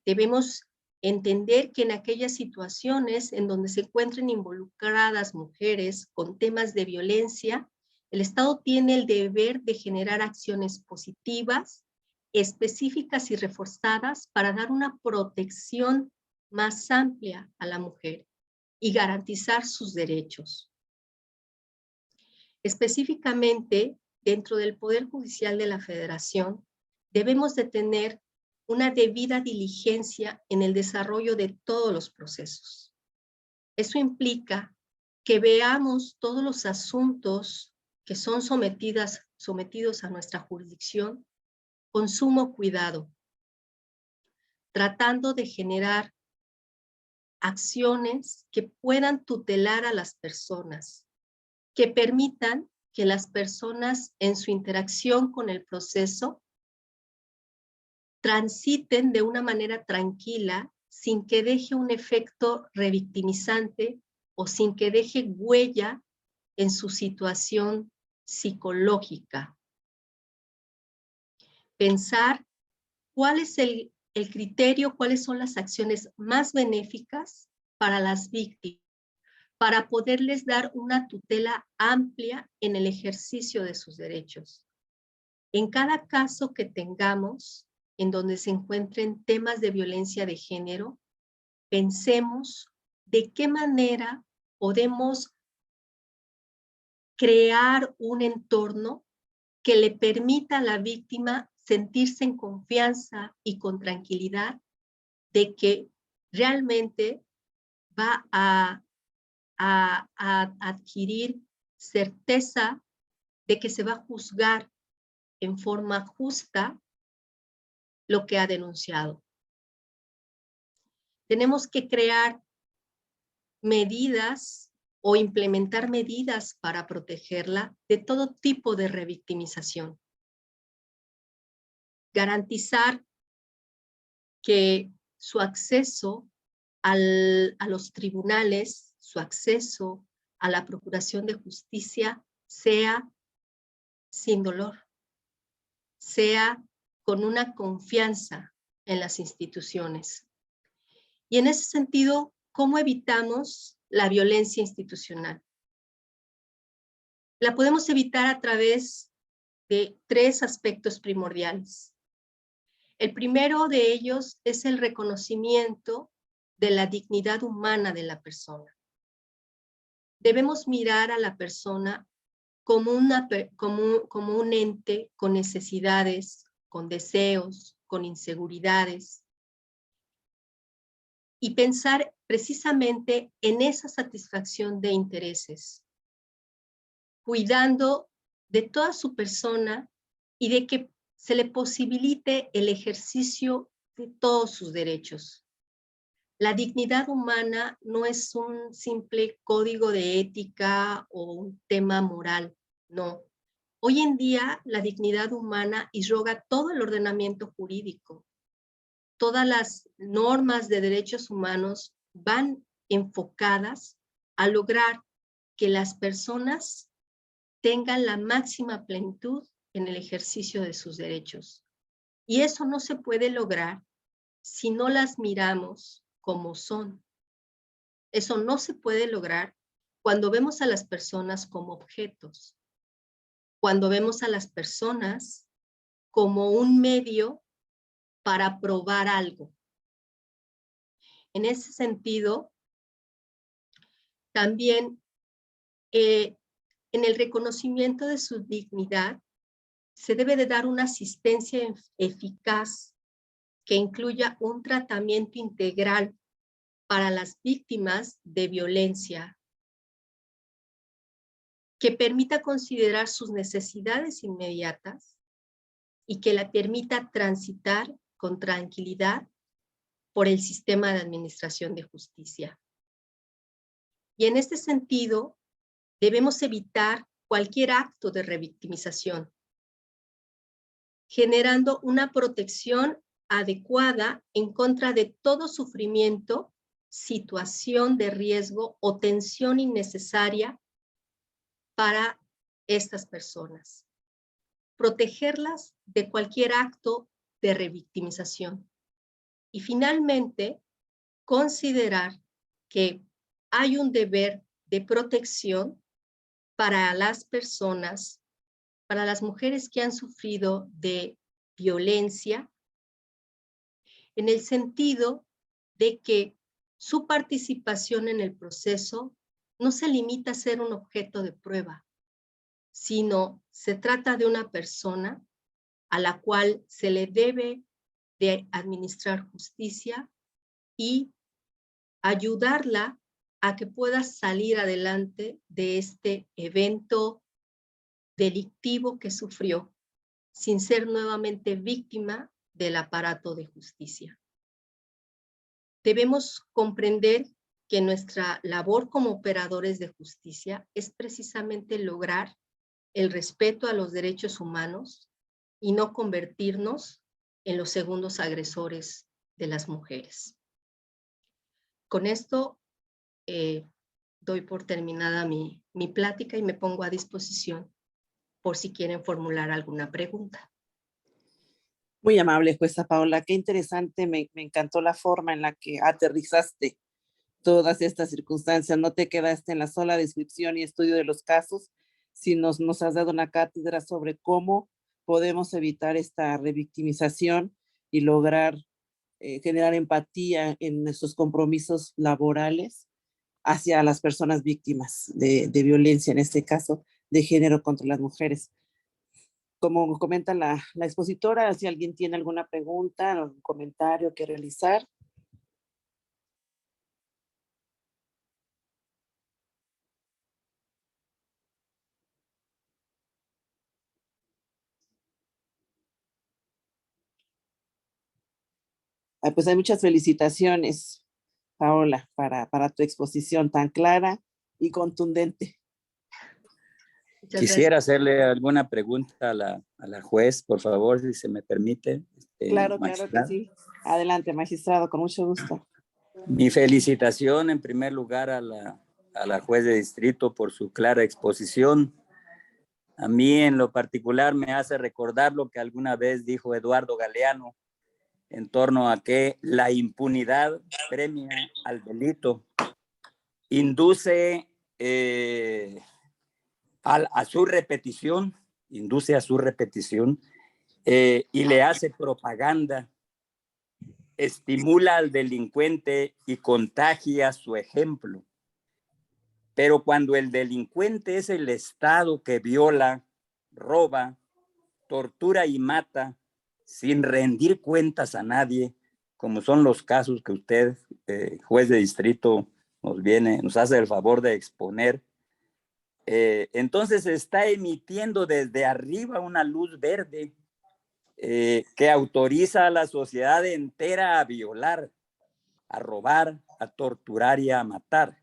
Debemos entender que en aquellas situaciones en donde se encuentren involucradas mujeres con temas de violencia, el Estado tiene el deber de generar acciones positivas, específicas y reforzadas para dar una protección más amplia a la mujer y garantizar sus derechos. Específicamente, dentro del Poder Judicial de la Federación, debemos de tener una debida diligencia en el desarrollo de todos los procesos. Eso implica que veamos todos los asuntos que son sometidos a nuestra jurisdicción con sumo cuidado, tratando de generar acciones que puedan tutelar a las personas, que permitan que las personas en su interacción con el proceso transiten de una manera tranquila, sin que deje un efecto revictimizante o sin que deje huella en su situación psicológica. Pensar cuál es el criterio, cuáles son las acciones más benéficas para las víctimas, para poderles dar una tutela amplia en el ejercicio de sus derechos. En cada caso que tengamos, en donde se encuentren temas de violencia de género, pensemos de qué manera podemos crear un entorno que le permita a la víctima sentirse en confianza y con tranquilidad de que realmente va a adquirir certeza de que se va a juzgar en forma justa lo que ha denunciado. Tenemos que crear medidas o implementar medidas para protegerla de todo tipo de revictimización. Garantizar que su acceso a los tribunales, su acceso a la procuración de justicia sea sin dolor, sea con una confianza en las instituciones. Y en ese sentido, ¿cómo evitamos la violencia institucional? La podemos evitar a través de 3 aspectos primordiales. El primero de ellos es el reconocimiento de la dignidad humana de la persona. Debemos mirar a la persona como un ente con necesidades, con deseos, con inseguridades, y pensar precisamente en esa satisfacción de intereses, cuidando de toda su persona y de que se le posibilite el ejercicio de todos sus derechos. La dignidad humana no es un simple código de ética o un tema moral, no. Hoy en día la dignidad humana irroga todo el ordenamiento jurídico. Todas las normas de derechos humanos van enfocadas a lograr que las personas tengan la máxima plenitud en el ejercicio de sus derechos. Y eso no se puede lograr si no las miramos como son. Eso no se puede lograr cuando vemos a las personas como objetos, cuando vemos a las personas como un medio para probar algo. En ese sentido, también en el reconocimiento de su dignidad, se debe de dar una asistencia eficaz que incluya un tratamiento integral para las víctimas de violencia, que permita considerar sus necesidades inmediatas y que la permita transitar con tranquilidad por el sistema de administración de justicia. Y en este sentido, debemos evitar cualquier acto de revictimización, generando una protección adecuada en contra de todo sufrimiento, situación de riesgo o tensión innecesaria para estas personas. Protegerlas de cualquier acto de revictimización. Y finalmente, considerar que hay un deber de protección para las personas, para las mujeres que han sufrido de violencia, en el sentido de que su participación en el proceso no se limita a ser un objeto de prueba, sino se trata de una persona a la cual se le debe de administrar justicia y ayudarla a que pueda salir adelante de este evento delictivo que sufrió, sin ser nuevamente víctima del aparato de justicia. Debemos comprender que nuestra labor como operadores de justicia es precisamente lograr el respeto a los derechos humanos y no convertirnos en los segundos agresores de las mujeres. Con esto doy por terminada mi plática y me pongo a disposición por si quieren formular alguna pregunta. Muy amable, jueza Paola. Qué interesante, me encantó la forma en la que aterrizaste todas estas circunstancias. No te quedaste en la sola descripción y estudio de los casos, sino nos has dado una cátedra sobre cómo podemos evitar esta revictimización y lograr generar empatía en nuestros compromisos laborales hacia las personas víctimas de violencia, en este caso de género contra las mujeres. Como comenta la expositora, si alguien tiene alguna pregunta o un comentario que realizar. Pues hay muchas felicitaciones, Paola, para tu exposición tan clara y contundente. Muchas Quisiera gracias. hacerle alguna pregunta a la juez, por favor, si se me permite. Claro que magistrado. sí. Adelante, magistrado, con mucho gusto. Mi felicitación en primer lugar a la juez de distrito por su clara exposición. A mí en lo particular me hace recordar lo que alguna vez dijo Eduardo Galeano en torno a que la impunidad premia al delito, induce a su repetición, induce a su repetición y le hace propaganda, estimula al delincuente y contagia su ejemplo. Pero cuando el delincuente es el Estado que viola, roba, tortura y mata sin rendir cuentas a nadie, como son los casos que usted, juez de distrito, nos hace el favor de exponer, entonces está emitiendo desde arriba una luz verde que autoriza a la sociedad entera a violar, a robar, a torturar y a matar.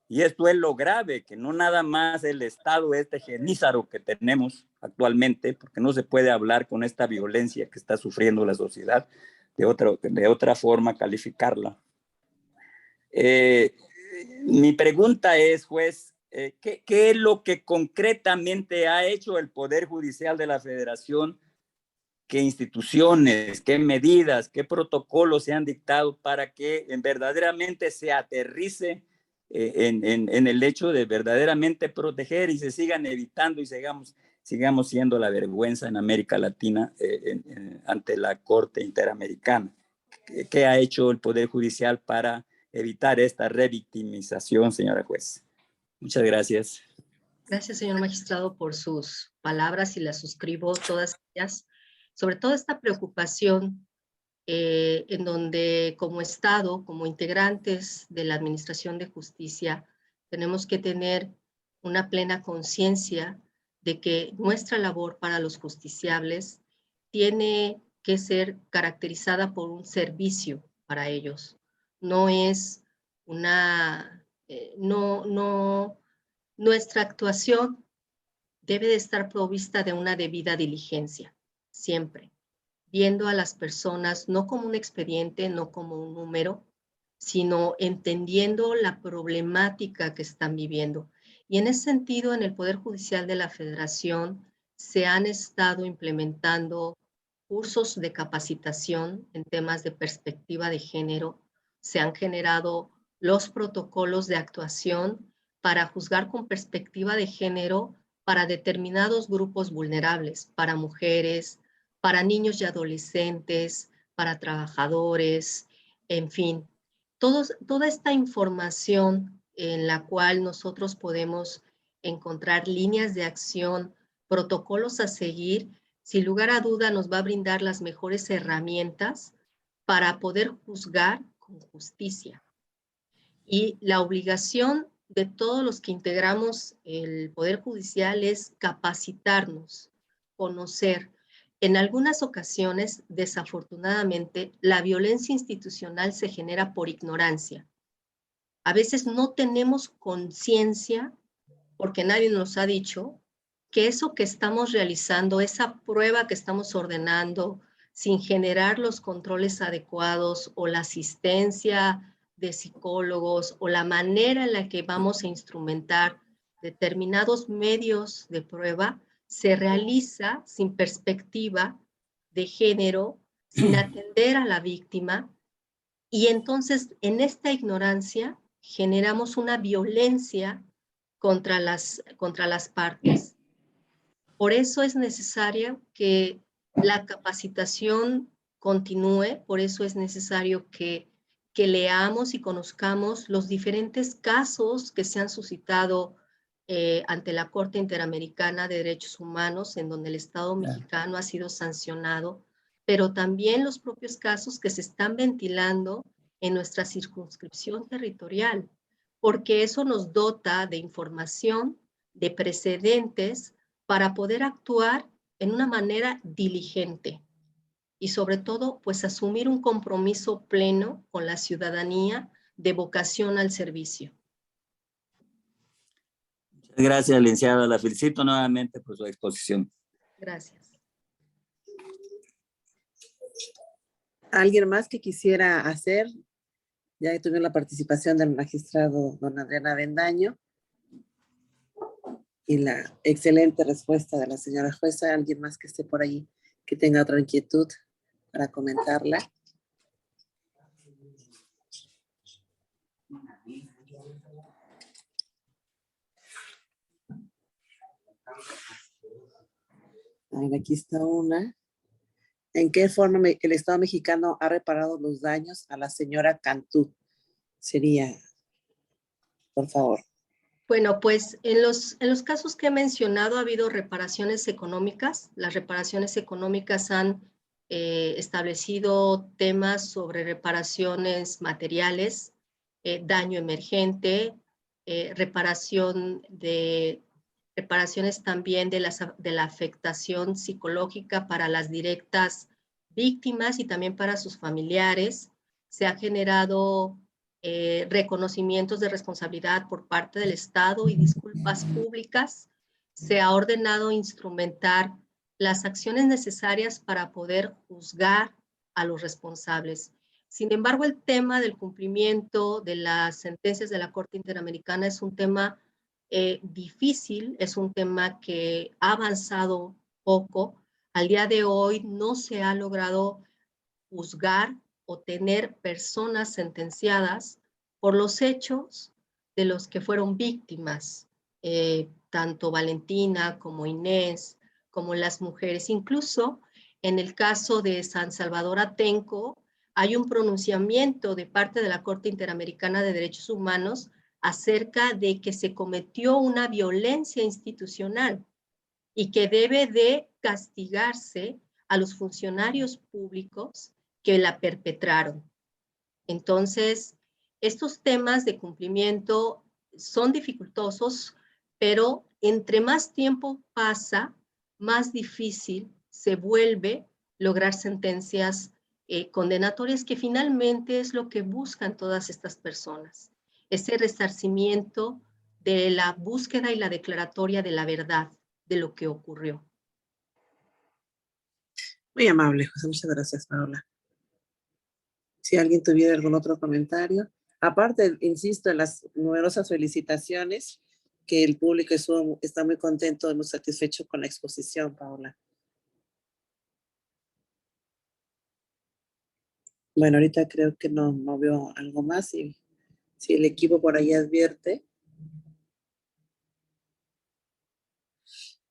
Y esto es lo grave, que no nada más el Estado, este genízaro que tenemos actualmente, porque no se puede hablar con esta violencia que está sufriendo la sociedad, de otra forma calificarla. Mi pregunta es, juez, ¿qué es lo que concretamente ha hecho el Poder Judicial de la Federación? ¿Qué instituciones, qué medidas, qué protocolos se han dictado para que verdaderamente se aterrice en el hecho de verdaderamente proteger y se sigan evitando y sigamos siendo la vergüenza en América Latina ante la Corte Interamericana? ¿Qué ha hecho el Poder Judicial para evitar esta revictimización, señora juez? Muchas gracias. Gracias, señor magistrado, por sus palabras y las suscribo todas ellas. Sobre todo esta preocupación en donde como Estado, como integrantes de la Administración de Justicia, tenemos que tener una plena conciencia de que nuestra labor para los justiciables tiene que ser caracterizada por un servicio para ellos. No es una, nuestra actuación debe de estar provista de una debida diligencia, siempre, viendo a las personas no como un expediente, no como un número, sino entendiendo la problemática que están viviendo. Y en ese sentido, en el Poder Judicial de la Federación se han estado implementando cursos de capacitación en temas de perspectiva de género, se han generado los protocolos de actuación para juzgar con perspectiva de género para determinados grupos vulnerables, para mujeres, para niños y adolescentes, para trabajadores, en fin. Toda esta información en la cual nosotros podemos encontrar líneas de acción, protocolos a seguir, sin lugar a duda nos va a brindar las mejores herramientas para poder juzgar con justicia. Y la obligación de todos los que integramos el Poder Judicial es capacitarnos, conocer. En algunas ocasiones, desafortunadamente, la violencia institucional se genera por ignorancia. A veces no tenemos conciencia, porque nadie nos ha dicho, que eso que estamos realizando, esa prueba que estamos ordenando, sin generar los controles adecuados o la asistencia de psicólogos o la manera en la que vamos a instrumentar determinados medios de prueba, se realiza sin perspectiva de género, sin atender a la víctima, y entonces en esta ignorancia generamos una violencia contra las partes. Por eso es necesario que la capacitación continúe, por eso es necesario que leamos y conozcamos los diferentes casos que se han suscitado ante la Corte Interamericana de Derechos Humanos, en donde el Estado mexicano ha sido sancionado, pero también los propios casos que se están ventilando en nuestra circunscripción territorial, porque eso nos dota de información, de precedentes, para poder actuar en una manera diligente y sobre todo, pues asumir un compromiso pleno con la ciudadanía de vocación al servicio. Muchas gracias, licenciada. La felicito nuevamente por su exposición. Gracias. ¿Alguien más que quisiera hacer? Ya que tuvimos la participación del magistrado don Adrián Avendaño y la excelente respuesta de la señora jueza. ¿Alguien más que esté por ahí que tenga otra inquietud para comentarla? A ver, aquí está una. ¿En qué forma el Estado mexicano ha reparado los daños a la señora Cantú? Sería, por favor. Bueno, pues en los casos que he mencionado ha habido reparaciones económicas. Las reparaciones económicas han establecido temas sobre reparaciones materiales, daño emergente, reparaciones también de la afectación psicológica para las directas víctimas y también para sus familiares. Se ha generado reconocimientos de responsabilidad por parte del Estado y disculpas públicas. Se ha ordenado instrumentar las acciones necesarias para poder juzgar a los responsables. Sin embargo, el tema del cumplimiento de las sentencias de la Corte Interamericana es un tema difícil, es un tema que ha avanzado poco. Al día de hoy no se ha logrado juzgar o tener personas sentenciadas por los hechos de los que fueron víctimas, tanto Valentina como Inés, como las mujeres. Incluso en el caso de San Salvador Atenco, hay un pronunciamiento de parte de la Corte Interamericana de Derechos Humanos acerca de que se cometió una violencia institucional y que debe de castigarse a los funcionarios públicos que la perpetraron. Entonces, estos temas de cumplimiento son dificultosos, pero entre más tiempo pasa, más difícil se vuelve lograr sentencias condenatorias, que finalmente es lo que buscan todas estas personas. Ese resarcimiento de la búsqueda y la declaratoria de la verdad de lo que ocurrió. Muy amable, José. Muchas gracias, Paola. Si alguien tuviera algún otro comentario. Aparte, insisto en las numerosas felicitaciones, que el público está muy contento y muy satisfecho con la exposición, Paola. Bueno, ahorita creo que no veo algo más. Si el equipo por ahí advierte.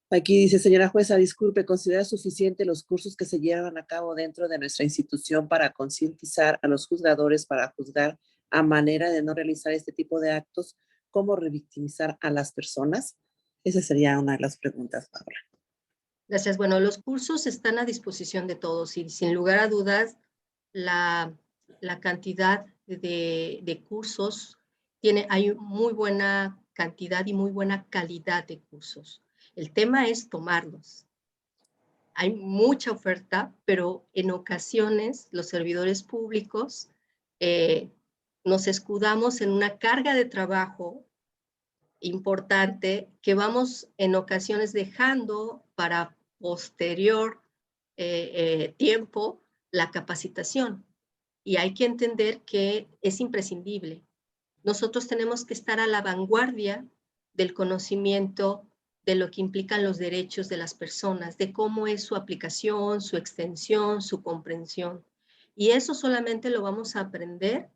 Aquí dice, señora jueza, disculpe, ¿considera suficiente los cursos que se llevan a cabo dentro de nuestra institución para concientizar a los juzgadores para juzgar a manera de no realizar este tipo de actos, cómo revictimizar a las personas? Esa sería una de las preguntas, Paula. Gracias. Bueno, los cursos están a disposición de todos y sin lugar a dudas, la cantidad de cursos hay muy buena cantidad y muy buena calidad de cursos. El tema es tomarlos. Hay mucha oferta, pero en ocasiones los servidores públicos nos escudamos en una carga de trabajo importante que vamos en ocasiones dejando para posterior tiempo la capacitación. Y hay que entender que es imprescindible. Nosotros tenemos que estar a la vanguardia del conocimiento de lo que implican los derechos de las personas, de cómo es su aplicación, su extensión, su comprensión. Y eso solamente lo vamos a aprender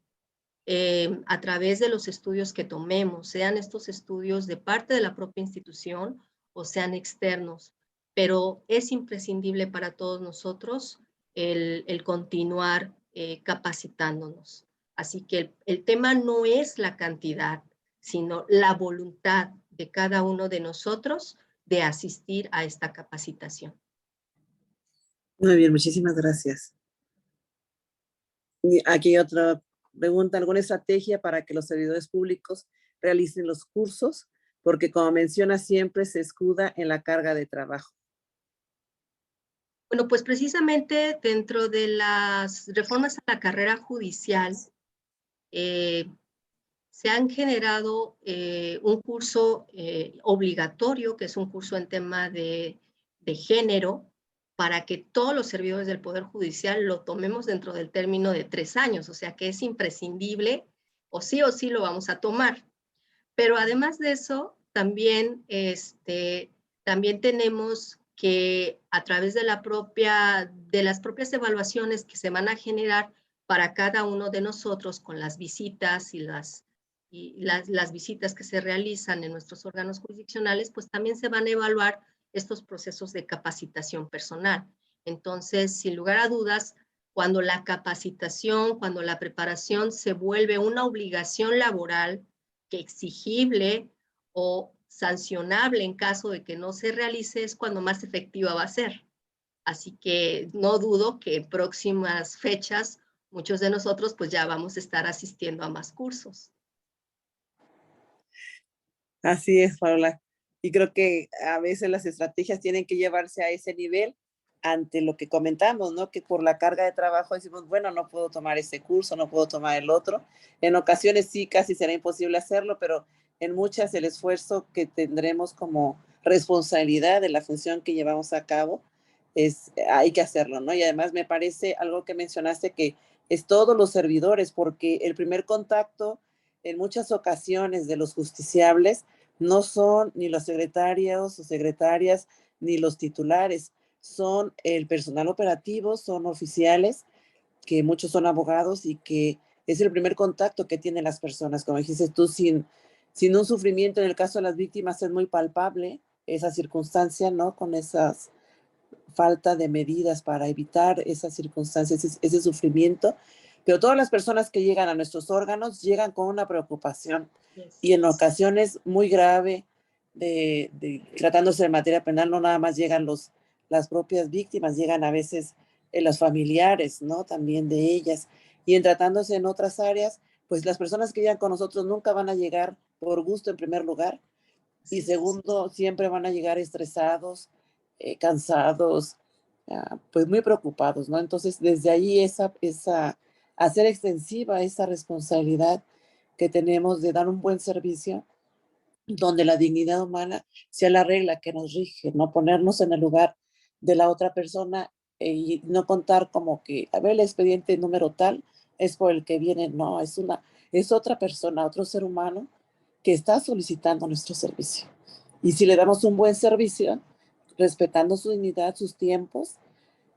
a través de los estudios que tomemos, sean estos estudios de parte de la propia institución o sean externos. Pero es imprescindible para todos nosotros el continuar capacitándonos. Así que el tema no es la cantidad, sino la voluntad de cada uno de nosotros de asistir a esta capacitación. Muy bien, muchísimas gracias. Y aquí hay otra pregunta, ¿alguna estrategia para que los servidores públicos realicen los cursos? Porque como menciona, siempre se escuda en la carga de trabajo. Bueno, pues precisamente dentro de las reformas a la carrera judicial, se han generado un curso obligatorio, que es un curso en tema de género, para que todos los servidores del Poder Judicial lo tomemos dentro del término de 3 años, o sea que es imprescindible, o sí lo vamos a tomar. Pero además de eso, también, también tenemos que a través de las propias evaluaciones que se van a generar para cada uno de nosotros con las visitas y las visitas que se realizan en nuestros órganos jurisdiccionales, pues también se van a evaluar estos procesos de capacitación personal. Entonces, sin lugar a dudas, cuando la capacitación, cuando la preparación se vuelve una obligación laboral, que exigible o sancionable en caso de que no se realice, es cuando más efectiva va a ser. Así que no dudo que en próximas fechas muchos de nosotros pues ya vamos a estar asistiendo a más cursos. Así es, Paula. Y creo que a veces las estrategias tienen que llevarse a ese nivel ante lo que comentamos, ¿no? Que por la carga de trabajo decimos, bueno, no puedo tomar este curso, no puedo tomar el otro. En ocasiones sí, casi será imposible hacerlo, pero en muchas el esfuerzo que tendremos como responsabilidad de la función que llevamos a cabo, hay que hacerlo, ¿no? Y además me parece algo que mencionaste que es todos los servidores, porque el primer contacto en muchas ocasiones de los justiciables no son ni los secretarios o secretarias ni los titulares, son el personal operativo, son oficiales, que muchos son abogados y que es el primer contacto que tienen las personas. Como dijiste tú, sin un sufrimiento, en el caso de las víctimas es muy palpable esa circunstancia, ¿no? Con esas falta de medidas para evitar esas circunstancias, ese sufrimiento. Pero todas las personas que llegan a nuestros órganos llegan con una preocupación y en ocasiones muy grave, tratándose de materia penal, no nada más llegan las propias víctimas, llegan a veces los familiares, ¿no? También de ellas. Y en tratándose en otras áreas, pues las personas que llegan con nosotros nunca van a llegar por gusto en primer lugar. Y segundo, siempre van a llegar estresados, cansados, pues muy preocupados, ¿no? Entonces, desde ahí hacer extensiva esa responsabilidad que tenemos de dar un buen servicio, donde la dignidad humana sea la regla que nos rige, no ponernos en el lugar de la otra persona y no contar como que, a ver, el expediente número tal es por el que viene, no, es otra persona, otro ser humano que está solicitando nuestro servicio. Y si le damos un buen servicio, respetando su dignidad, sus tiempos,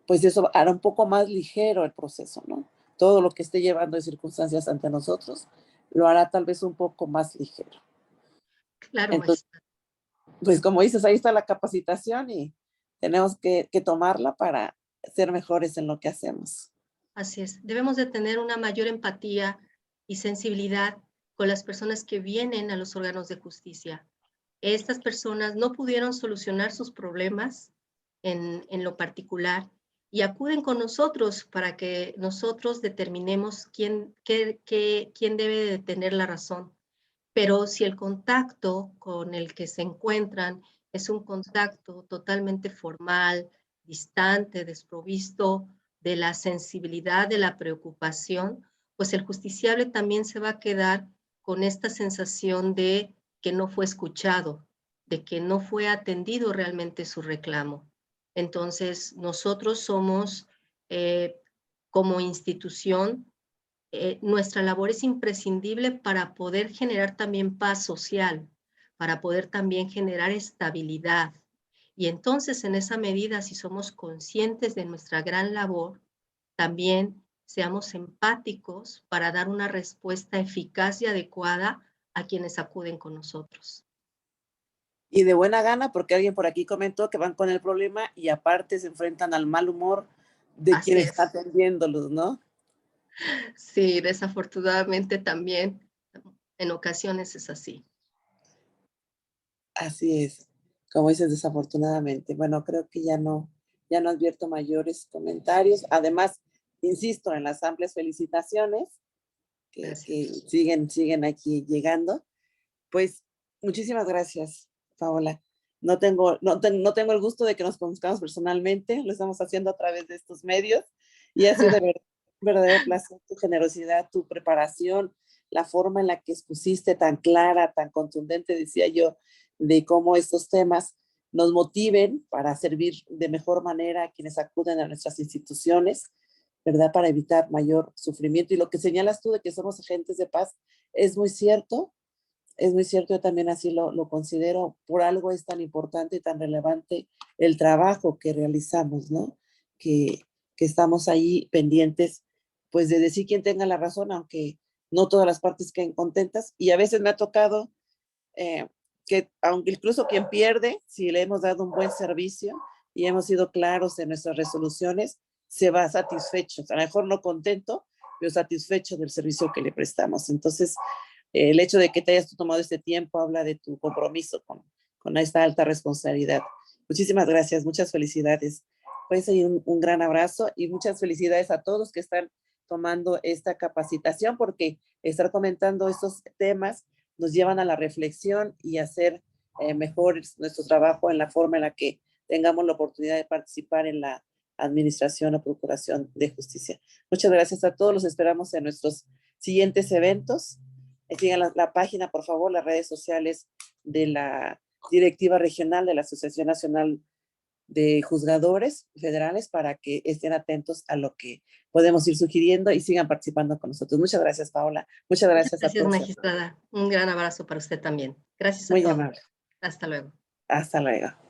pues eso hará un poco más ligero el proceso, ¿no? todo lo que esté llevando de circunstancias ante nosotros, lo hará tal vez un poco más ligero. Claro, Entonces, magistrada. pues como dices, ahí está la capacitación y tenemos que tomarla para ser mejores en lo que hacemos. Así es. Debemos de tener una mayor empatía y sensibilidad con las personas que vienen a los órganos de justicia. Estas personas no pudieron solucionar sus problemas en lo particular y acuden con nosotros para que nosotros determinemos quién debe de tener la razón. Pero si el contacto con el que se encuentran es un contacto totalmente formal, distante, desprovisto de la sensibilidad, de la preocupación, pues el justiciable también se va a quedar con esta sensación de que no fue escuchado, de que no fue atendido realmente su reclamo. Entonces, nosotros somos, como institución, nuestra labor es imprescindible para poder generar también paz social, para poder también generar estabilidad. Y entonces, en esa medida, si somos conscientes de nuestra gran labor, también seamos empáticos para dar una respuesta eficaz y adecuada a quienes acuden con nosotros. Y de buena gana, porque alguien por aquí comentó que van con el problema y aparte se enfrentan al mal humor de Así quienes es. están atendiéndolos, ¿no? Sí, desafortunadamente también en ocasiones es así. Así es, como dices, desafortunadamente. Bueno, creo que ya no advierto mayores comentarios. Además, insisto en las amplias felicitaciones que siguen aquí llegando. Pues muchísimas gracias, Paola. No tengo el gusto de que nos conozcamos personalmente, lo estamos haciendo a través de estos medios y ha sido de verdad un verdadero placer tu generosidad, tu preparación, la forma en la que expusiste tan clara, tan contundente, decía yo, de cómo estos temas nos motiven para servir de mejor manera a quienes acuden a nuestras instituciones, ¿verdad? Para evitar mayor sufrimiento. Y lo que señalas tú de que somos agentes de paz es muy cierto. Es muy cierto, yo también así lo considero, por algo es tan importante y tan relevante el trabajo que realizamos, ¿no? Que estamos ahí pendientes, pues de decir quién tenga la razón, aunque no todas las partes queden contentas. Y a veces me ha tocado que, aunque incluso quien pierde, si le hemos dado un buen servicio y hemos sido claros en nuestras resoluciones, se va satisfecho, a lo mejor no contento, pero satisfecho del servicio que le prestamos. Entonces, el hecho de que te hayas tomado este tiempo habla de tu compromiso con esta alta responsabilidad. Muchísimas gracias, muchas felicidades. Pues un gran abrazo y muchas felicidades a todos que están tomando esta capacitación, porque estar comentando estos temas nos llevan a la reflexión y a hacer mejor nuestro trabajo en la forma en la que tengamos la oportunidad de participar en la administración o procuración de justicia. Muchas gracias a todos, los esperamos en nuestros siguientes eventos. Sigan la página, por favor, las redes sociales de la Directiva Regional de la Asociación Nacional de Juzgadores Federales para que estén atentos a lo que podemos ir sugiriendo y sigan participando con nosotros. Muchas gracias, Paola. Muchas gracias a todos. Gracias, magistrada. Un gran abrazo para usted también. Gracias a Muy todos. amable. Hasta luego. Hasta luego.